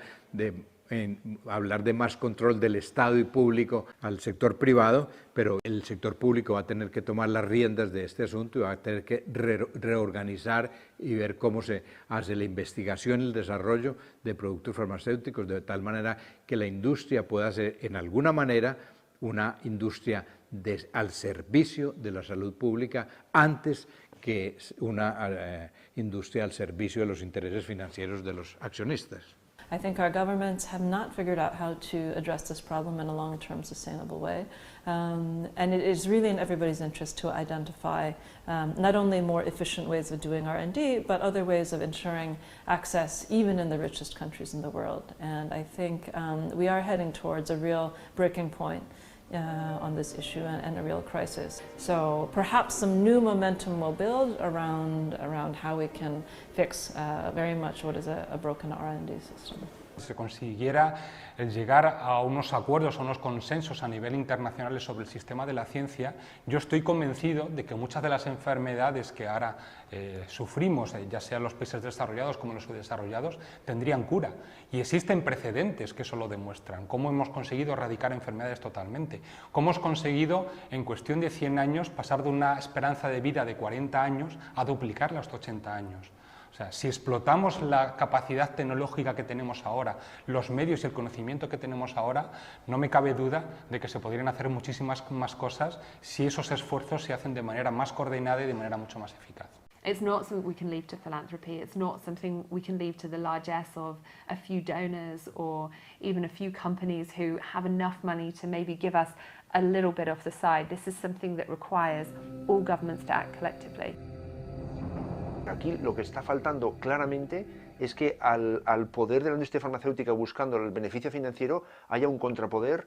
hablar de más control del Estado y público al sector privado, pero el sector público va a tener que tomar las riendas de este asunto y va a tener que reorganizar y ver cómo se hace la investigación y el desarrollo de productos farmacéuticos, de tal manera que la industria pueda ser, en alguna manera, una industria al servicio de la salud pública antes que una industria al servicio de los intereses financieros de los accionistas. I think our governments have not figured out how to address this problem in a long-term sustainable way. And it is really in everybody's interest to identify not only more efficient ways of doing R&D, but other ways of ensuring access even in the richest countries in the world. And I think we are heading towards a real breaking point on this issue and a real crisis. So perhaps some new momentum will build around how we can fix very much what is a broken R&D system. Se consiguiera el llegar a unos acuerdos, a unos consensos a nivel internacional sobre el sistema de la ciencia, yo estoy convencido de que muchas de las enfermedades que ahora sufrimos, ya sean los países desarrollados como los subdesarrollados, tendrían cura. Y existen precedentes que eso lo demuestran. Cómo hemos conseguido erradicar enfermedades totalmente. Cómo hemos conseguido, en cuestión de 100 años, pasar de una esperanza de vida de 40 años a duplicarla hasta 80 años. O sea, si explotamos la capacidad tecnológica que tenemos ahora, los medios y el conocimiento que tenemos ahora, no me cabe duda de que se podrían hacer muchísimas más cosas si esos esfuerzos se hacen de manera más coordinada y de manera mucho más eficaz. It's not something we can leave to philanthropy. It's not something we can leave to the largesse of a few donors or even a few companies who have enough money to maybe give us a little bit off the side. This is something that requires all governments to act collectively. Aquí lo que está faltando claramente es que al poder de la industria farmacéutica buscando el beneficio financiero haya un contrapoder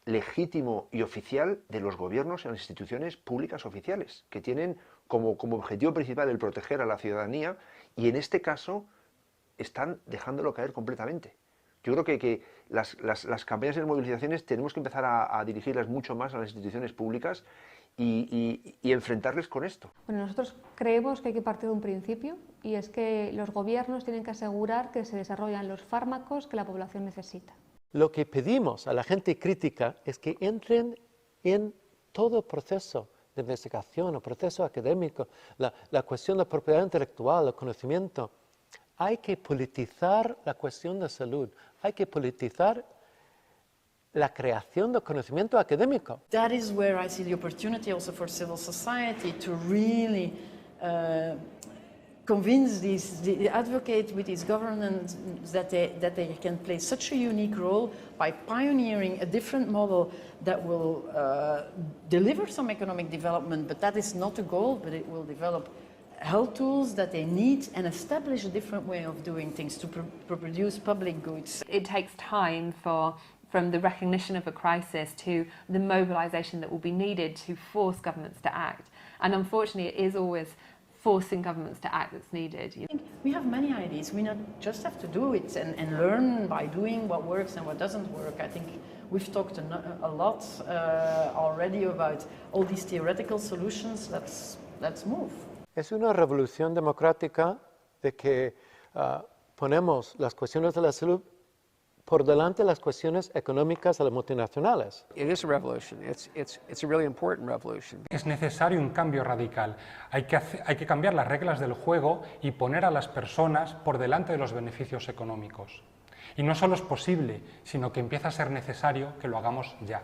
legítimo y oficial de los gobiernos y las instituciones públicas oficiales, que tienen como objetivo principal el proteger a la ciudadanía, y en este caso están dejándolo caer completamente. Yo creo que las campañas de movilizaciones tenemos que empezar a dirigirlas mucho más a las instituciones públicas y enfrentarles con esto. Bueno, nosotros creemos que hay que partir de un principio, y es que los gobiernos tienen que asegurar que se desarrollan los fármacos que la población necesita. Lo que pedimos a la gente crítica es que entren en todo proceso de investigación o proceso académico, la cuestión de propiedad intelectual, el conocimiento. Hay que politizar la cuestión de salud, hay que politizar la creación de conocimiento académico. That is where I see the opportunity also for civil society to really convince advocate with these governments that they can play such a unique role by pioneering a different model that will deliver some economic development, but that is not the goal, but it will develop health tools that they need and establish a different way of doing things to produce public goods. It takes time from the recognition of a crisis to the mobilisation that will be needed to force governments to act. And unfortunately, it is always forcing governments to act that's needed. We have many ideas. We not just have to do it and learn by doing what works and what doesn't work. I think we've talked a lot already about all these theoretical solutions. Let's move. Es una revolución democrática de que ponemos las cuestiones de la salud por delante las cuestiones económicas de las multinacionales. It is a revolution. It's a really important revolution. Es necesario un cambio radical. Hay que cambiar las reglas del juego y poner a las personas por delante de los beneficios económicos. Y no solo es posible, sino que empieza a ser necesario que lo hagamos ya.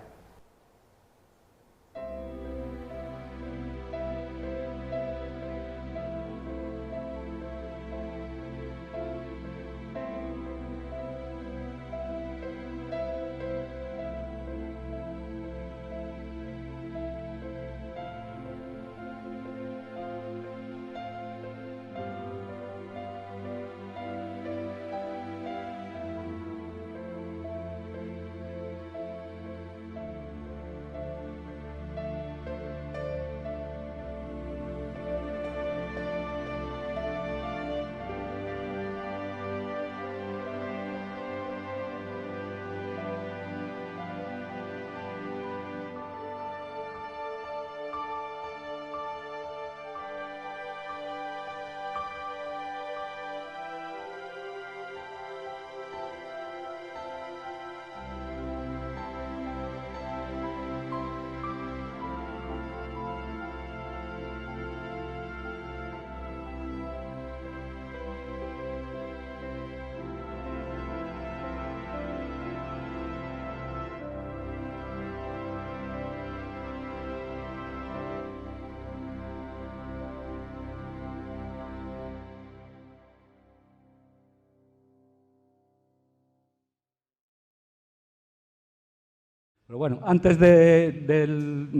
Pero bueno, antes del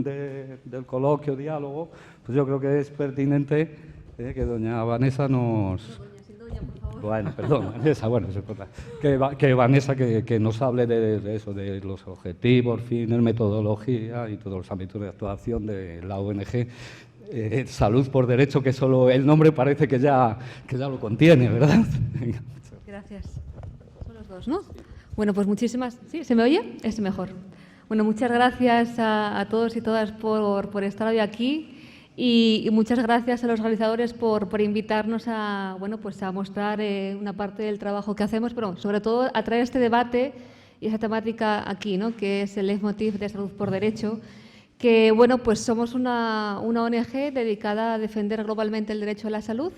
coloquio, diálogo, pues yo creo que es pertinente que doña Vanessa nos... Bueno, perdón, Vanessa, bueno, eso es cosa. Que Vanessa que nos hable de eso, de los objetivos, fines, metodología y todos los ámbitos de actuación de la ONG Salud por Derecho, que solo el nombre parece que ya lo contiene, ¿verdad? Gracias. Son los dos, ¿no? Bueno, pues muchísimas... ¿Sí? ¿Se me oye? Es mejor. Bueno, muchas gracias a todos y todas por estar hoy aquí y muchas gracias a los realizadores por invitarnos a, bueno, pues a mostrar una parte del trabajo que hacemos, pero sobre todo a traer este debate y esa temática aquí, ¿no? Que es el leitmotiv de Salud por Derecho, que bueno, pues somos una ONG dedicada a defender globalmente el derecho a la salud.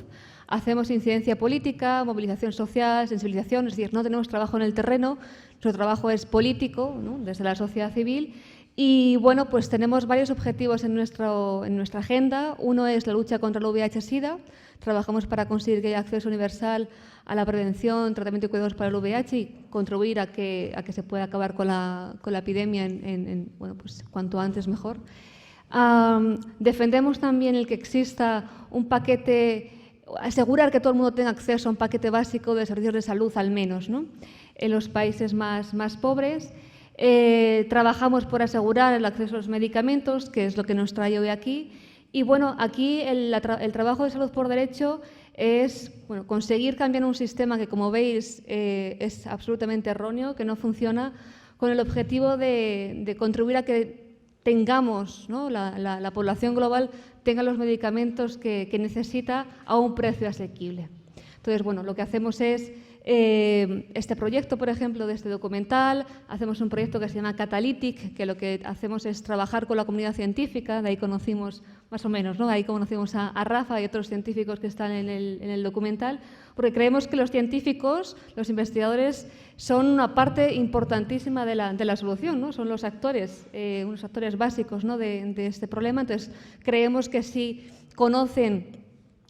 Hacemos incidencia política, movilización social, sensibilización, es decir, no tenemos trabajo en el terreno, nuestro trabajo es político, ¿no? Desde la sociedad civil. Y bueno, pues tenemos varios objetivos en nuestra agenda. Uno es la lucha contra el VIH-Sida. Trabajamos para conseguir que haya acceso universal a la prevención, tratamiento y cuidados para el VIH y contribuir a que se pueda acabar con la epidemia bueno, pues cuanto antes mejor. Defendemos también el que exista un paquete, asegurar que todo el mundo tenga acceso a un paquete básico de servicios de salud al menos, ¿no? En los países más pobres. Trabajamos por asegurar el acceso a los medicamentos, que es lo que nos trae hoy aquí. Y bueno, aquí el trabajo de Salud por Derecho es conseguir cambiar un sistema que, como veis, es absolutamente erróneo, que no funciona, con el objetivo de contribuir a que tengamos, ¿no? la población global tenga los medicamentos que necesita a un precio asequible. Entonces, bueno, lo que hacemos es este proyecto, por ejemplo, de este documental. Hacemos un proyecto que se llama Catalytic, que lo que hacemos es trabajar con la comunidad científica. De ahí conocimos, más o menos, ¿no? De ahí conocimos a Rafa y otros científicos que están en el documental, porque creemos que los científicos, los investigadores, son una parte importantísima de la solución, ¿no? Son los actores, unos actores básicos, ¿no? de este problema. Entonces, creemos que si conocen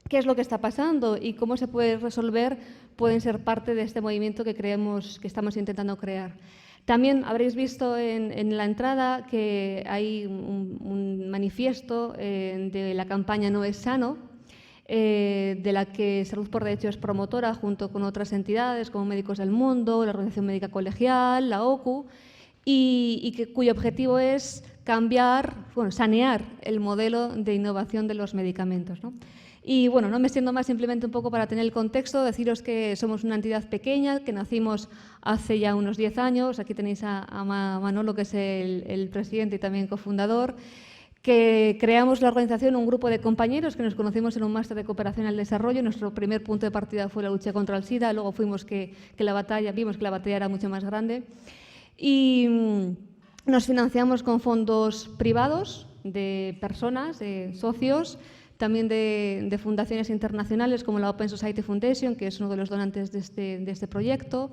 qué es lo que está pasando y cómo se puede resolver, pueden ser parte de este movimiento que creemos que estamos intentando crear. También habréis visto en la entrada que hay un manifiesto de la campaña No es Sano, de la que Salud por Derecho es promotora junto con otras entidades como Médicos del Mundo, la Organización Médica Colegial, la OCU, cuyo objetivo es sanear el modelo de innovación de los medicamentos, ¿no? Y bueno, no me extiendo más, simplemente un poco para tener el contexto, deciros que somos una entidad pequeña, que nacimos hace ya unos 10 años, aquí tenéis a Manolo, que es el presidente y también cofundador, que creamos la organización, un grupo de compañeros que nos conocimos en un máster de cooperación al desarrollo. Nuestro primer punto de partida fue la lucha contra el SIDA, luego vimos que la batalla era mucho más grande. Y nos financiamos con fondos privados de personas, de socios, también de fundaciones internacionales como la Open Society Foundation, que es uno de los donantes de este proyecto.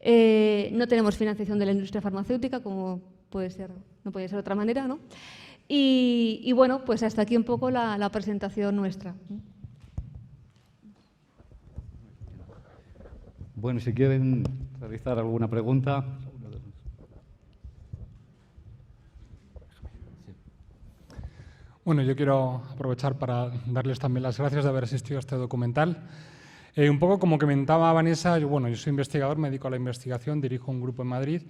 No tenemos financiación de la industria farmacéutica, como puede ser, no puede ser de otra manera, ¿no? Y bueno, pues hasta aquí un poco la presentación nuestra. Bueno, si quieren realizar alguna pregunta. Bueno, yo quiero aprovechar para darles también las gracias de haber asistido a este documental. Un poco como comentaba Vanessa, yo soy investigador, me dedico a la investigación, dirijo un grupo en Madrid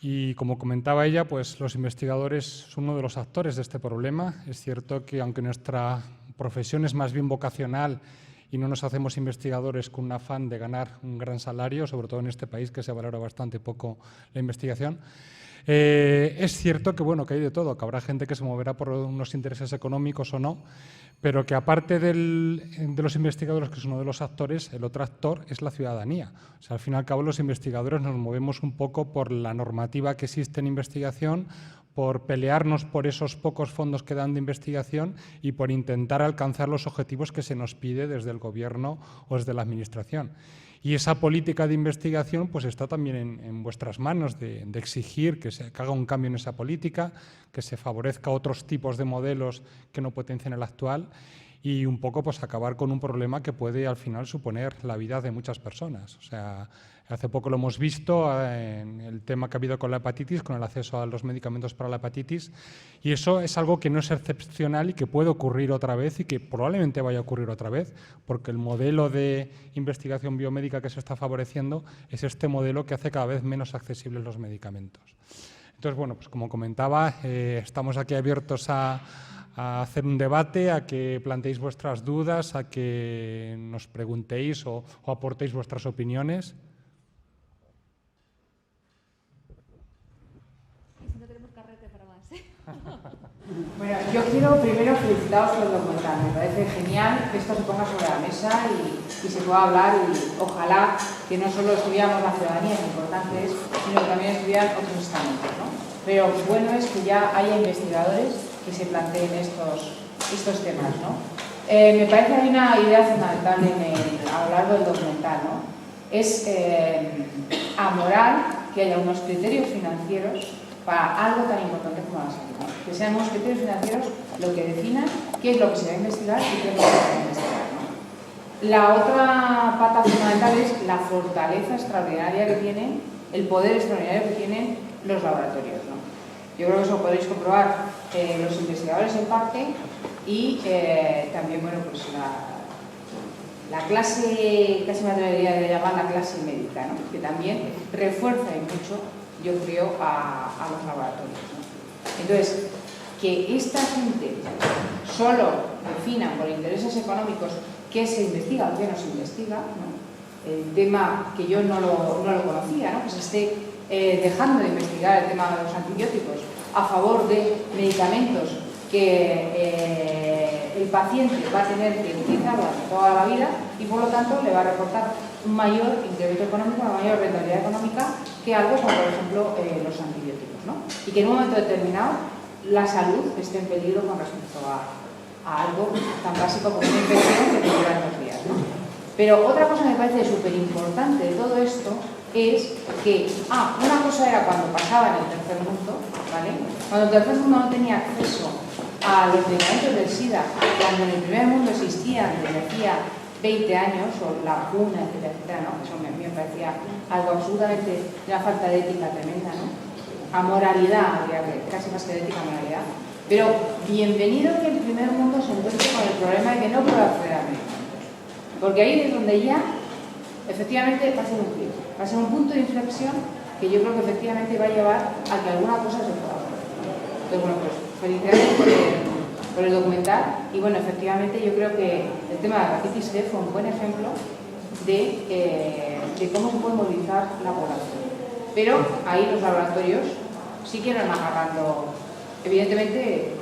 y como comentaba ella, pues los investigadores son uno de los actores de este problema. Es cierto que aunque nuestra profesión es más bien vocacional y no nos hacemos investigadores con un afán de ganar un gran salario, sobre todo en este país que se valora bastante poco la investigación, es cierto que, que hay de todo, que habrá gente que se moverá por unos intereses económicos o no, pero que aparte de los investigadores, que es uno de los actores, el otro actor es la ciudadanía. O sea, al fin y al cabo los investigadores nos movemos un poco por la normativa que existe en investigación, por pelearnos por esos pocos fondos que dan de investigación y por intentar alcanzar los objetivos que se nos pide desde el Gobierno o desde la Administración. Y esa política de investigación pues está también en vuestras manos de exigir que se haga un cambio en esa política, que se favorezca otros tipos de modelos que no potencien el actual y un poco pues acabar con un problema que puede al final suponer la vida de muchas personas. O sea, hace poco lo hemos visto en el tema que ha habido con la hepatitis, con el acceso a los medicamentos para la hepatitis, y eso es algo que no es excepcional y que puede ocurrir otra vez y que probablemente vaya a ocurrir otra vez, porque el modelo de investigación biomédica que se está favoreciendo es este modelo que hace cada vez menos accesibles los medicamentos. Entonces, pues como comentaba, estamos aquí abiertos a hacer un debate, a que planteéis vuestras dudas, a que nos preguntéis o aportéis vuestras opiniones. Bueno, yo quiero primero felicitaros por el documental. Me parece genial que esto se ponga sobre la mesa y se pueda hablar y ojalá que no solo estudiamos la ciudadanía, que importante es, sino que también estudian otros estamentos, ¿no? Pero bueno es que ya haya investigadores que se planteen estos temas, ¿no? Me parece que hay una idea fundamental a lo largo del documental, ¿no? Es amoral que haya unos criterios financieros para algo tan importante como la salud, ¿no? Que sean unos criterios financieros lo que definan qué es lo que se va a investigar y qué es lo que se va a investigar, ¿no? La otra pata fundamental es la fortaleza extraordinaria que tienen, el poder extraordinario que tienen los laboratorios, ¿no? Yo creo que eso podréis comprobar los investigadores en parte y también, pues la clase, casi me atrevería a llamar la clase médica, ¿no? Que también refuerza y mucho, yo creo, a los laboratorios, ¿no? Entonces, que esta gente solo defina por intereses económicos qué se investiga o qué no se investiga, ¿no? El tema que yo no lo conocía, ¿no? Que se esté dejando de investigar el tema de los antibióticos a favor de medicamentos que el paciente va a tener que utilizar durante toda la vida y por lo tanto le va a reportar un mayor incremento económico, una mayor rentabilidad económica que algo como por ejemplo los antibióticos, ¿no? Y que en un momento determinado la salud esté en peligro con respecto a algo tan básico como una infección que te dura 2 días, ¿no? Pero otra cosa que me parece súper importante de todo esto es que, una cosa era cuando pasaba en el tercer mundo, ¿vale? Cuando el tercer mundo no tenía acceso a los medicamentos del SIDA, cuando en el primer mundo existían desde hacía 20 años, o la vacuna, etcétera, ¿no? Eso a mí me parecía algo absolutamente de una falta de ética tremenda, ¿no? A moralidad, casi más que de ética, moralidad. Pero bienvenido que el primer mundo se encuentre con el problema de que no puede acceder a medicamentos. Porque ahí es donde ya, efectivamente, va a ser un clic. Va a ser un punto de inflexión que yo creo que efectivamente va a llevar a que alguna cosa se pueda hacer. Entonces, pues felicidades por el documental y efectivamente yo creo que el tema de la hepatitis C fue un buen ejemplo de cómo se puede movilizar la población. Pero ahí los laboratorios sí que nos van agarrando, evidentemente,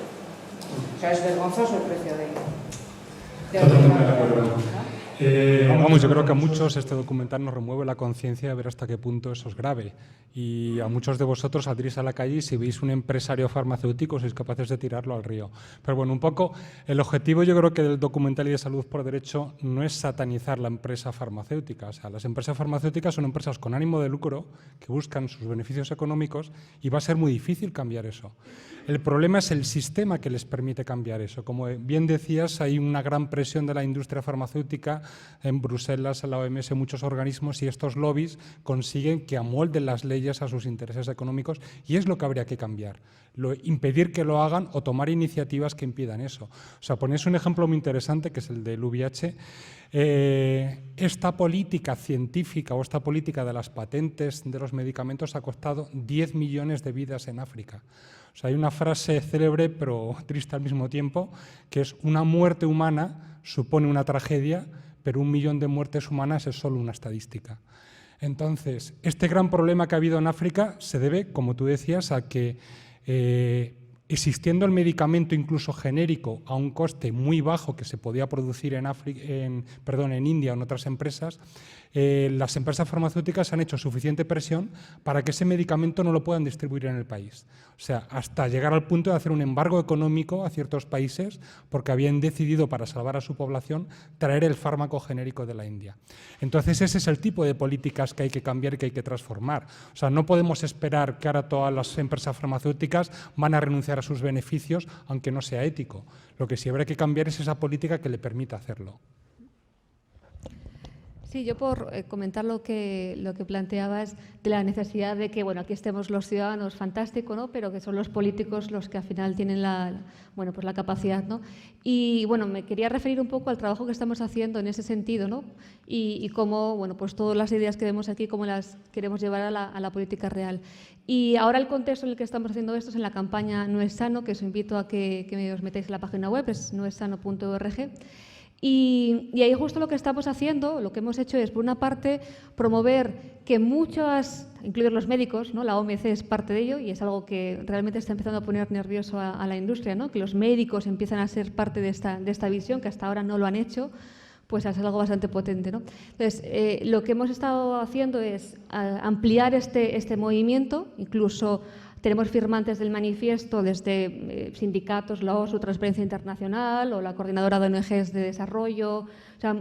sea, es vergonzoso el precio de Totalmente de acuerdo. Vamos, yo creo que a muchos este documental nos remueve la conciencia de ver hasta qué punto eso es grave. Y a muchos de vosotros saldréis a la calle y si veis un empresario farmacéutico sois capaces de tirarlo al río. Pero bueno, un poco el objetivo yo creo que del documental y de Salud por Derecho no es satanizar la empresa farmacéutica. O sea, las empresas farmacéuticas son empresas con ánimo de lucro que buscan sus beneficios económicos y va a ser muy difícil cambiar eso. El problema es el sistema que les permite cambiar eso. Como bien decías, hay una gran presión de la industria farmacéutica en Bruselas, en la OMS, muchos organismos, y estos lobbies consiguen que amolden las leyes a sus intereses económicos y es lo que habría que cambiar. Impedir que lo hagan o tomar iniciativas que impidan eso. O sea, ponéis un ejemplo muy interesante que es el del VIH. Esta política científica o esta política de las patentes de los medicamentos ha costado 10 millones de vidas en África. O sea, hay una frase célebre pero triste al mismo tiempo, que es: una muerte humana supone una tragedia, pero 1 millón de muertes humanas es solo una estadística. Entonces, este gran problema que ha habido en África se debe, como tú decías, a que existiendo el medicamento incluso genérico a un coste muy bajo que se podía producir en India o en otras empresas, las empresas farmacéuticas han hecho suficiente presión para que ese medicamento no lo puedan distribuir en el país. O sea, hasta llegar al punto de hacer un embargo económico a ciertos países porque habían decidido, para salvar a su población, traer el fármaco genérico de la India. Entonces, ese es el tipo de políticas que hay que cambiar y que hay que transformar. O sea, no podemos esperar que ahora todas las empresas farmacéuticas van a renunciar a sus beneficios, aunque no sea ético. Lo que sí habrá que cambiar es esa política que le permita hacerlo. Sí, yo por comentar lo que planteabas de la necesidad de que, bueno, aquí estemos los ciudadanos, fantástico, ¿no? Pero que son los políticos los que al final tienen la capacidad, ¿no? Y bueno, me quería referir un poco al trabajo que estamos haciendo en ese sentido, ¿no? Y cómo, bueno, pues todas las ideas que vemos aquí, cómo las queremos llevar a la política real. Y ahora el contexto en el que estamos haciendo esto es en la campaña No es Sano, que os invito a que os metáis en la página web, es noessano.org. Y ahí justo lo que estamos haciendo, lo que hemos hecho es, por una parte, promover que muchas, incluidos los médicos, ¿no? La OMC es parte de ello y es algo que realmente está empezando a poner nervioso a la industria, ¿no? Que los médicos empiezan a ser parte de esta visión, que hasta ahora no lo han hecho, pues es algo bastante potente, ¿no? Entonces, lo que hemos estado haciendo es ampliar este movimiento, incluso tenemos firmantes del manifiesto desde sindicatos, la OSU, Transparencia Internacional o la Coordinadora de ONGs de Desarrollo, o sea,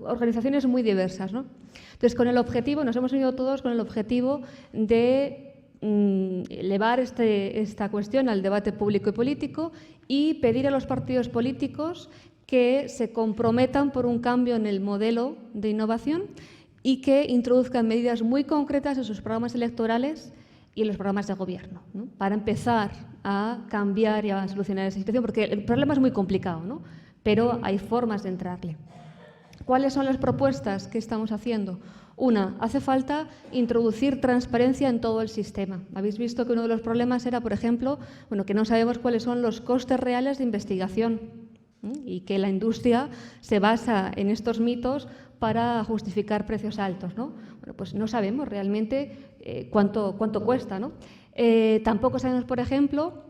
organizaciones muy diversas, ¿no? Entonces, con el objetivo, nos hemos unido todos con el objetivo de elevar esta cuestión al debate público y político y pedir a los partidos políticos que se comprometan por un cambio en el modelo de innovación y que introduzcan medidas muy concretas en sus programas electorales y en los programas de gobierno, ¿no? Para empezar a cambiar y a solucionar esa situación, porque el problema es muy complicado, ¿no? Pero hay formas de entrarle. ¿Cuáles son las propuestas que estamos haciendo? Una, hace falta introducir transparencia en todo el sistema. Habéis visto que uno de los problemas era, por ejemplo, que no sabemos cuáles son los costes reales de investigación, ¿sí? Y que la industria se basa en estos mitos para justificar precios altos, ¿no? Bueno, pues no sabemos realmente cuánto cuesta, ¿no? Tampoco sabemos, por ejemplo,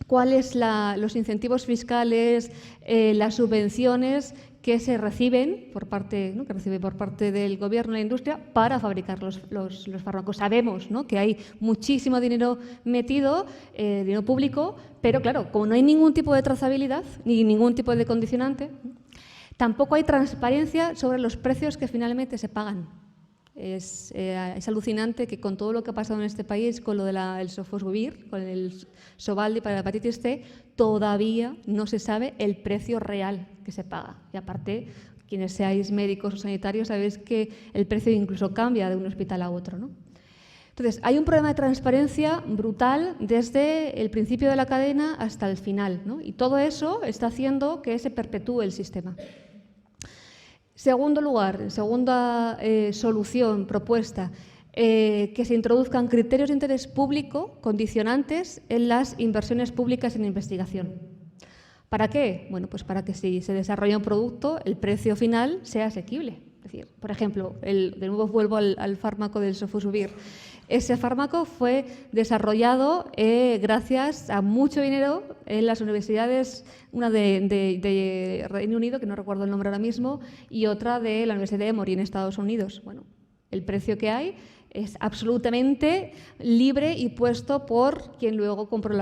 cuáles los incentivos fiscales, las subvenciones que se reciben por parte, ¿no? que recibe por parte del gobierno y la industria para fabricar los fármacos. Sabemos, ¿no? que hay muchísimo dinero metido, dinero público, pero claro, como no hay ningún tipo de trazabilidad ni ningún tipo de condicionante, tampoco hay transparencia sobre los precios que finalmente se pagan. Es alucinante que con todo lo que ha pasado en este país, con lo del Sofosbuvir, con el Sovaldi para la hepatitis C, todavía no se sabe el precio real que se paga. Y aparte, quienes seáis médicos o sanitarios sabéis que el precio incluso cambia de un hospital a otro, ¿no? Entonces, hay un problema de transparencia brutal desde el principio de la cadena hasta el final, ¿no? Y todo eso está haciendo que se perpetúe el sistema. Segundo lugar, segunda solución, propuesta, que se introduzcan criterios de interés público condicionantes en las inversiones públicas en investigación. ¿Para qué? Bueno, pues para que si se desarrolla un producto, el precio final sea asequible. Es decir, por ejemplo, de nuevo vuelvo al fármaco del Sofosbuvir. Ese fármaco fue desarrollado gracias a mucho dinero en las universidades, una de Reino Unido, que no recuerdo el nombre ahora mismo, y otra de la Universidad de Emory en Estados Unidos. Bueno, el precio que hay es absolutamente libre y puesto por quien luego compró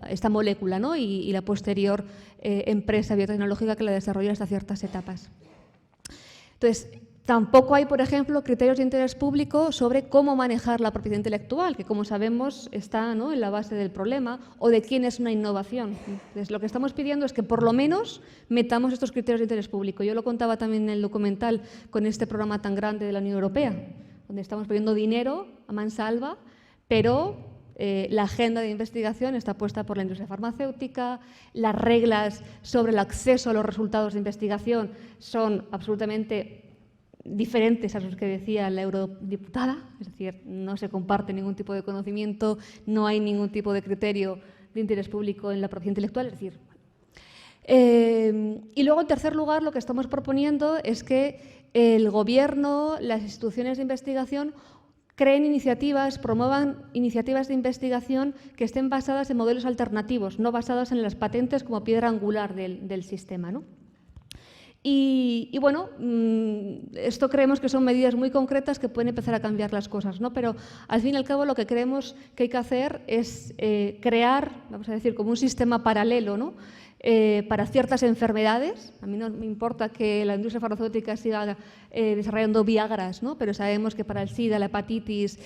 esta molécula, ¿no? y la posterior empresa biotecnológica que la desarrolló hasta ciertas etapas. Entonces, tampoco hay, por ejemplo, criterios de interés público sobre cómo manejar la propiedad intelectual, que como sabemos está, ¿no?, en la base del problema, o de quién es una innovación. Entonces, lo que estamos pidiendo es que por lo menos metamos estos criterios de interés público. Yo lo contaba también en el documental con este programa tan grande de la Unión Europea, donde estamos poniendo dinero a mansalva, pero la agenda de investigación está puesta por la industria farmacéutica, las reglas sobre el acceso a los resultados de investigación son absolutamente diferentes a los que decía la eurodiputada, es decir, no se comparte ningún tipo de conocimiento, no hay ningún tipo de criterio de interés público en la propiedad intelectual, es decir. Y luego, en tercer lugar, lo que estamos proponiendo es que el Gobierno, las instituciones de investigación creen iniciativas, promuevan iniciativas de investigación que estén basadas en modelos alternativos, no basadas en las patentes como piedra angular del sistema, ¿no? Y bueno, esto creemos que son medidas muy concretas que pueden empezar a cambiar las cosas, ¿no? Pero al fin y al cabo lo que creemos que hay que hacer es crear, vamos a decir, como un sistema paralelo, ¿no?, para ciertas enfermedades. A mí no me importa que la industria farmacéutica siga desarrollando Viagras, ¿no?, pero sabemos que para el SIDA, la hepatitis,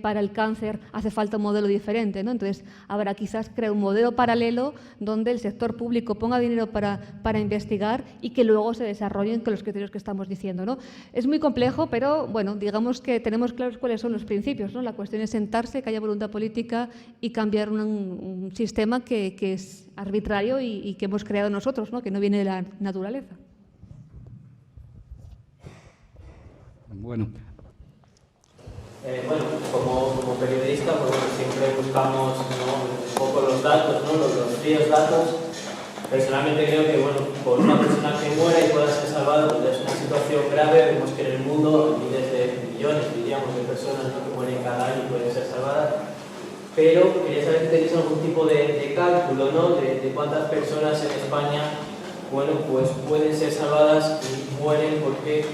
para el cáncer hace falta un modelo diferente, ¿no? Entonces habrá quizás crear un modelo paralelo donde el sector público ponga dinero para investigar y que luego se desarrollen con los criterios que estamos diciendo, ¿no? Es muy complejo, pero bueno, digamos que tenemos claros cuáles son los principios, ¿no? La cuestión es sentarse, que haya voluntad política y cambiar un sistema que es arbitrario y que hemos creado nosotros, ¿no?, que no viene de la naturaleza. Bueno. Bueno, como periodista, pues bueno, siempre buscamos, ¿no?, un poco los datos, ¿no?, los fríos datos. Personalmente creo que, bueno, por una persona que muere y pueda ser salvada, pues es una situación grave. Vemos que en el mundo miles de millones, diríamos, de personas, ¿no?, que mueren cada año y pueden ser salvadas. Pero quería saber si tenéis algún tipo de cálculo, ¿no?, de cuántas personas en España, bueno, pues pueden ser salvadas y mueren porque,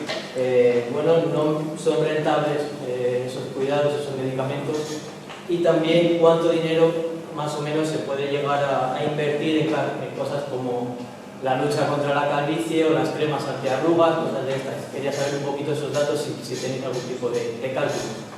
bueno, no son rentables esos cuidados, esos medicamentos, y también cuánto dinero más o menos se puede llegar a invertir en cosas como la lucha contra la calvicie o las cremas antiarrugas, cosas de estas. Quería saber un poquito esos datos si tenéis algún tipo de cálculo.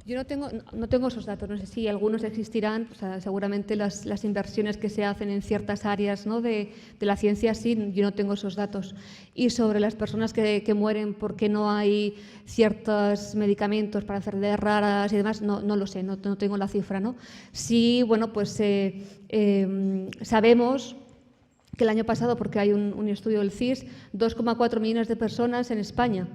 Yo no tengo esos datos, no sé si algunos existirán, o sea, seguramente las inversiones que se hacen en ciertas áreas, ¿no?, de la ciencia, sí, yo no tengo esos datos. Y sobre las personas que mueren porque no hay ciertos medicamentos para enfermedades raras y demás, no lo sé, no tengo la cifra, ¿no? Sí, bueno, pues sabemos que el año pasado, porque hay un estudio del CIS, 2,4 millones de personas en España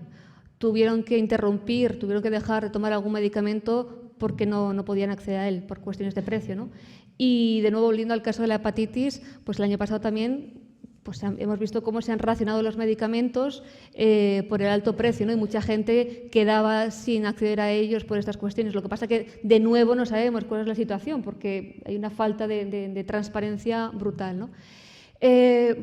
tuvieron que interrumpir, tuvieron que dejar de tomar algún medicamento porque no podían acceder a él por cuestiones de precio, ¿no? Y de nuevo, volviendo al caso de la hepatitis, pues el año pasado también pues hemos visto cómo se han racionado los medicamentos por el alto precio, ¿no? Y mucha gente quedaba sin acceder a ellos por estas cuestiones. Lo que pasa que de nuevo no sabemos cuál es la situación porque hay una falta de transparencia brutal, ¿no?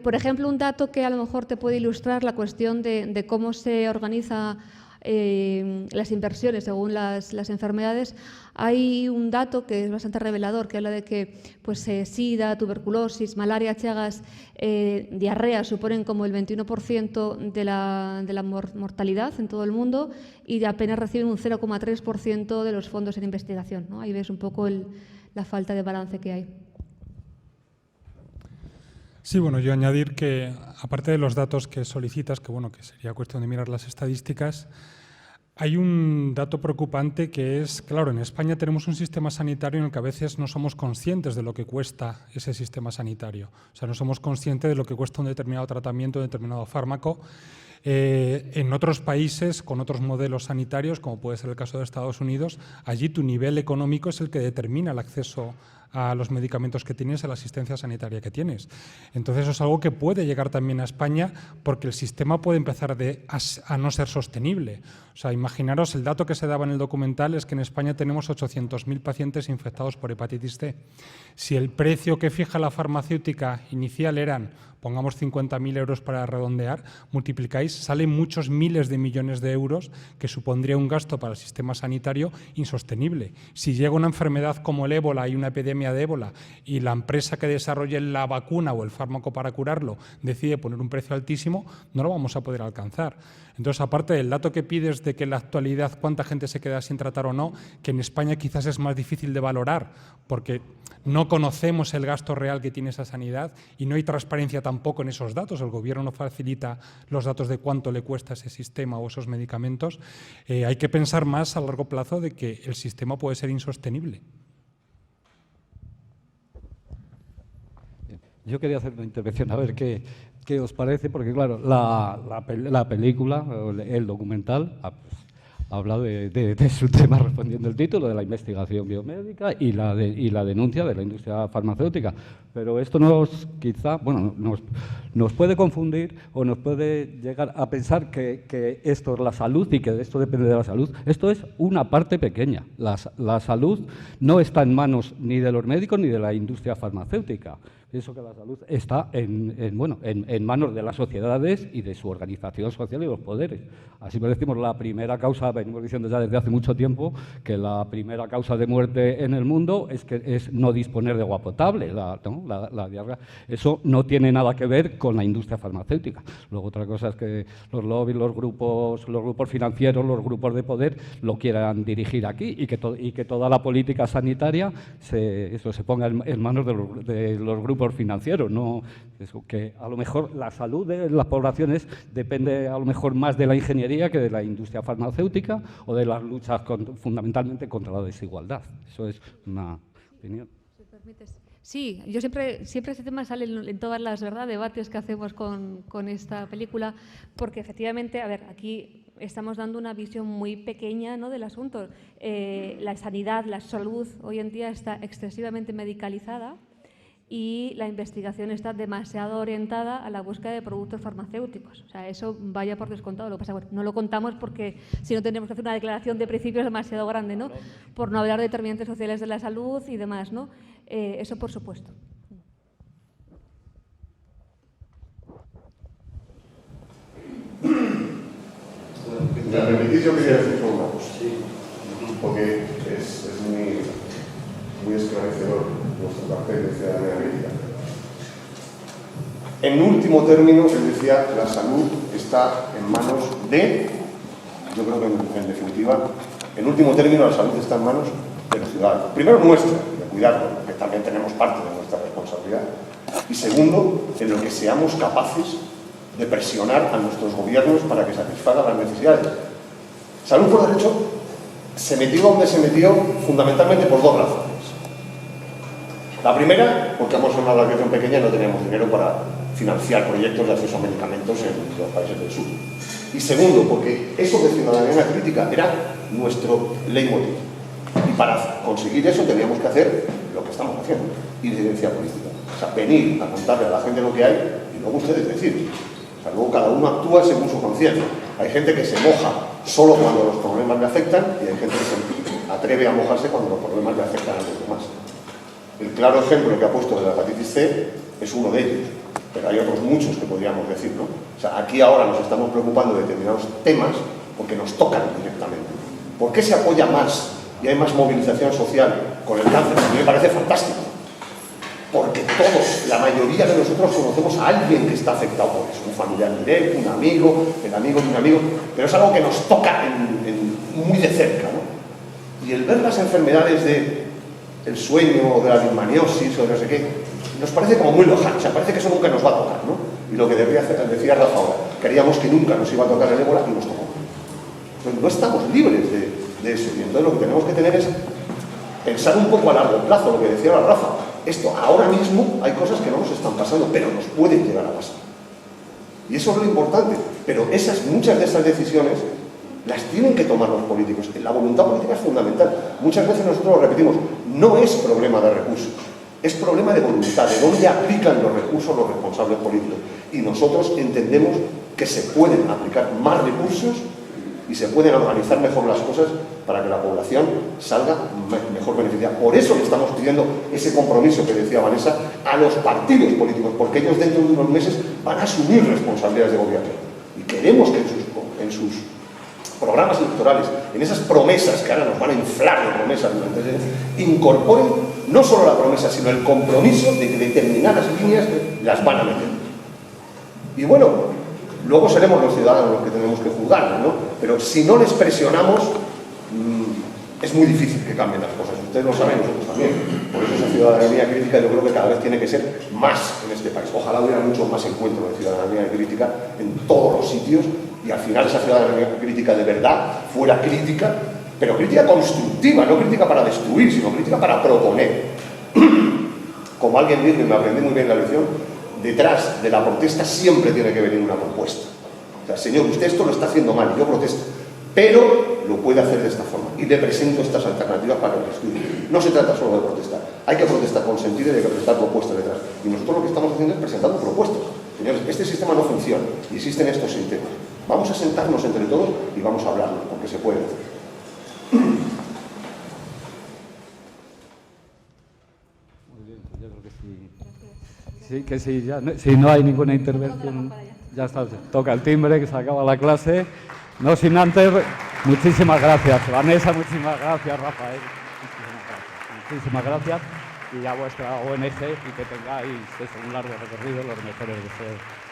Por ejemplo, un dato que a lo mejor te puede ilustrar la cuestión de cómo se organiza las inversiones según las enfermedades. Hay un dato que es bastante revelador que habla de que pues, SIDA, tuberculosis, malaria, chagas, diarrea suponen como el 21% de la mortalidad en todo el mundo y apenas reciben un 0,3% de los fondos en investigación, ¿no? Ahí ves un poco la falta de balance que hay. Sí, bueno, yo añadir que, aparte de los datos que solicitas, que bueno, que sería cuestión de mirar las estadísticas, hay un dato preocupante que es, claro, en España tenemos un sistema sanitario en el que a veces no somos conscientes de lo que cuesta ese sistema sanitario. O sea, no somos conscientes de lo que cuesta un determinado tratamiento, un determinado fármaco. En otros países, con otros modelos sanitarios, como puede ser el caso de Estados Unidos, allí tu nivel económico es el que determina el acceso a los medicamentos que tienes, a la asistencia sanitaria que tienes. Entonces eso es algo que puede llegar también a España porque el sistema puede empezar a no ser sostenible. O sea, imaginaros, el dato que se daba en el documental es que en España tenemos 800.000 pacientes infectados por hepatitis C. Si el precio que fija la farmacéutica inicial eran, pongamos 50.000 euros para redondear, multiplicáis, salen muchos miles de millones de euros que supondría un gasto para el sistema sanitario insostenible. Si llega una enfermedad como el ébola y una epidemia de ébola y la empresa que desarrolle la vacuna o el fármaco para curarlo decide poner un precio altísimo, no lo vamos a poder alcanzar. Entonces, aparte del dato que pides de que en la actualidad cuánta gente se queda sin tratar o no, que en España quizás es más difícil de valorar porque no conocemos el gasto real que tiene esa sanidad y no hay transparencia tampoco en esos datos. El Gobierno no facilita los datos de cuánto le cuesta ese sistema o esos medicamentos. Hay que pensar más a largo plazo de que el sistema puede ser insostenible. Yo quería hacer una intervención, a ver qué os parece, porque claro, la película, el documental, habla de su tema, respondiendo el título, de la investigación biomédica y la denuncia de la industria farmacéutica. Pero esto nos puede confundir o nos puede llegar a pensar que esto es la salud y que esto depende de la salud. Esto es una parte pequeña. La salud no está en manos ni de los médicos ni de la industria farmacéutica. Pienso que la salud está en manos de las sociedades y de su organización social y los poderes. Así pues decimos, la primera causa, venimos diciendo ya desde hace mucho tiempo, que la primera causa de muerte en el mundo es no disponer de agua potable, la diarrea. Eso no tiene nada que ver con la industria farmacéutica. Luego otra cosa es que los lobbies, los grupos financieros, los grupos de poder lo quieran dirigir aquí y que toda la política sanitaria se ponga en manos de los grupos financieros, no eso, que a lo mejor la salud de las poblaciones depende a lo mejor más de la ingeniería que de la industria farmacéutica o de las luchas fundamentalmente contra la desigualdad. Eso es una opinión. Si permites. Sí, yo siempre ese tema sale en todas las debates que hacemos con esta película, porque efectivamente, a ver, aquí estamos dando una visión muy pequeña, ¿no?, del asunto. La sanidad, la salud hoy en día está excesivamente medicalizada y la investigación está demasiado orientada a la búsqueda de productos farmacéuticos. O sea, eso vaya por descontado. Lo que pasa, bueno, no lo contamos porque si no tendremos que hacer una declaración de principios demasiado grande, ¿no?, por no hablar de determinantes sociales de la salud y demás, ¿no? Eso por supuesto. ¿Me permitís? Yo quería decir una cosa, porque es muy esclarecedor nuestro cartel de ciudadanía crítica. En último término, él decía, la salud está en manos de, yo creo que en definitiva, en último término la salud está en manos del ciudadano. Primero nuestra, de cuidarlo, que también tenemos parte de nuestra responsabilidad. Y segundo, en lo que seamos capaces de presionar a nuestros gobiernos para que satisfagan las necesidades. Salud por derecho se metió donde se metió fundamentalmente por dos razones. La primera, porque somos una organización pequeña y no teníamos dinero para financiar proyectos de acceso a medicamentos en los países del sur. Y segundo, porque eso de ciudadanía crítica era nuestro leitmotiv. Y para conseguir eso teníamos que hacer lo que estamos haciendo, incidencia política. O sea, venir a contarle a la gente lo que hay y luego ustedes decir. O sea, luego cada uno actúa según su conciencia. Hay gente que se moja solo cuando los problemas le afectan y hay gente que se atreve a mojarse cuando los problemas le afectan a los demás. El claro ejemplo que ha puesto de la hepatitis C es uno de ellos, pero hay otros muchos que podríamos decir, ¿no? O sea, aquí ahora nos estamos preocupando de determinados temas porque nos tocan directamente. ¿Por qué se apoya más y hay más movilización social con el cáncer? A mí me parece fantástico. Porque todos, la mayoría de nosotros conocemos a alguien que está afectado por eso, un familiar directo, un amigo, el amigo de un amigo, pero es algo que nos toca muy de cerca, ¿no? Y el ver las enfermedades del sueño o de la dismaniosis o de no sé qué, nos parece como muy lejano, o sea, parece que eso nunca nos va a tocar, ¿no? Y lo que decía Rafa ahora, queríamos que nunca nos iba a tocar el ébola y nos tocó. Entonces no estamos libres de eso, y entonces lo que tenemos que tener es pensar un poco a largo plazo, lo que decía la Rafa. Esto, ahora mismo hay cosas que no nos están pasando, pero nos pueden llegar a pasar. Y eso es lo importante. Pero muchas de esas decisiones las tienen que tomar los políticos. La voluntad política es fundamental. Muchas veces nosotros lo repetimos, no es problema de recursos, es problema de voluntad, de dónde aplican los recursos los responsables políticos. Y nosotros entendemos que se pueden aplicar más recursos y se pueden organizar mejor las cosas para que la población salga mejor beneficiada. Por eso le estamos pidiendo ese compromiso que decía Vanessa a los partidos políticos, porque ellos dentro de unos meses van a asumir responsabilidades de gobierno. Y queremos que en sus programas electorales, en esas promesas que ahora nos van a inflar de promesas durante ese año, incorporen no solo la promesa, sino el compromiso de que determinadas líneas las van a meter. Y bueno, luego seremos los ciudadanos los que tenemos que juzgarlos, ¿no? Pero si no les presionamos, es muy difícil que cambien las cosas. Ustedes lo saben, nosotros también. Por eso esa ciudadanía crítica yo creo que cada vez tiene que ser más en este país. Ojalá hubiera mucho más encuentro de ciudadanía crítica en todos los sitios y al final esa ciudadanía crítica de verdad fuera crítica, pero crítica constructiva, no crítica para destruir, sino crítica para proponer. Como alguien dijo, y me aprendí muy bien la lección, detrás de la protesta siempre tiene que venir una propuesta. O sea, señor, usted esto lo está haciendo mal, yo protesto, pero lo puede hacer de esta forma y le presento estas alternativas para que lo estudie. No se trata solo de protestar, hay que protestar con sentido y hay que presentar propuestas detrás. Y nosotros lo que estamos haciendo es presentando propuestas. Señores, este sistema no funciona y existen estos sistemas. Vamos a sentarnos entre todos y vamos a hablarlo, porque se puede hacer. Sí, que sí, si no hay ninguna intervención, ya está, toca el timbre, que se acaba la clase. No sin antes, muchísimas gracias, Vanessa, muchísimas gracias, Rafael, muchísimas gracias, y a vuestra ONG, y que tengáis un largo recorrido, los mejores deseos.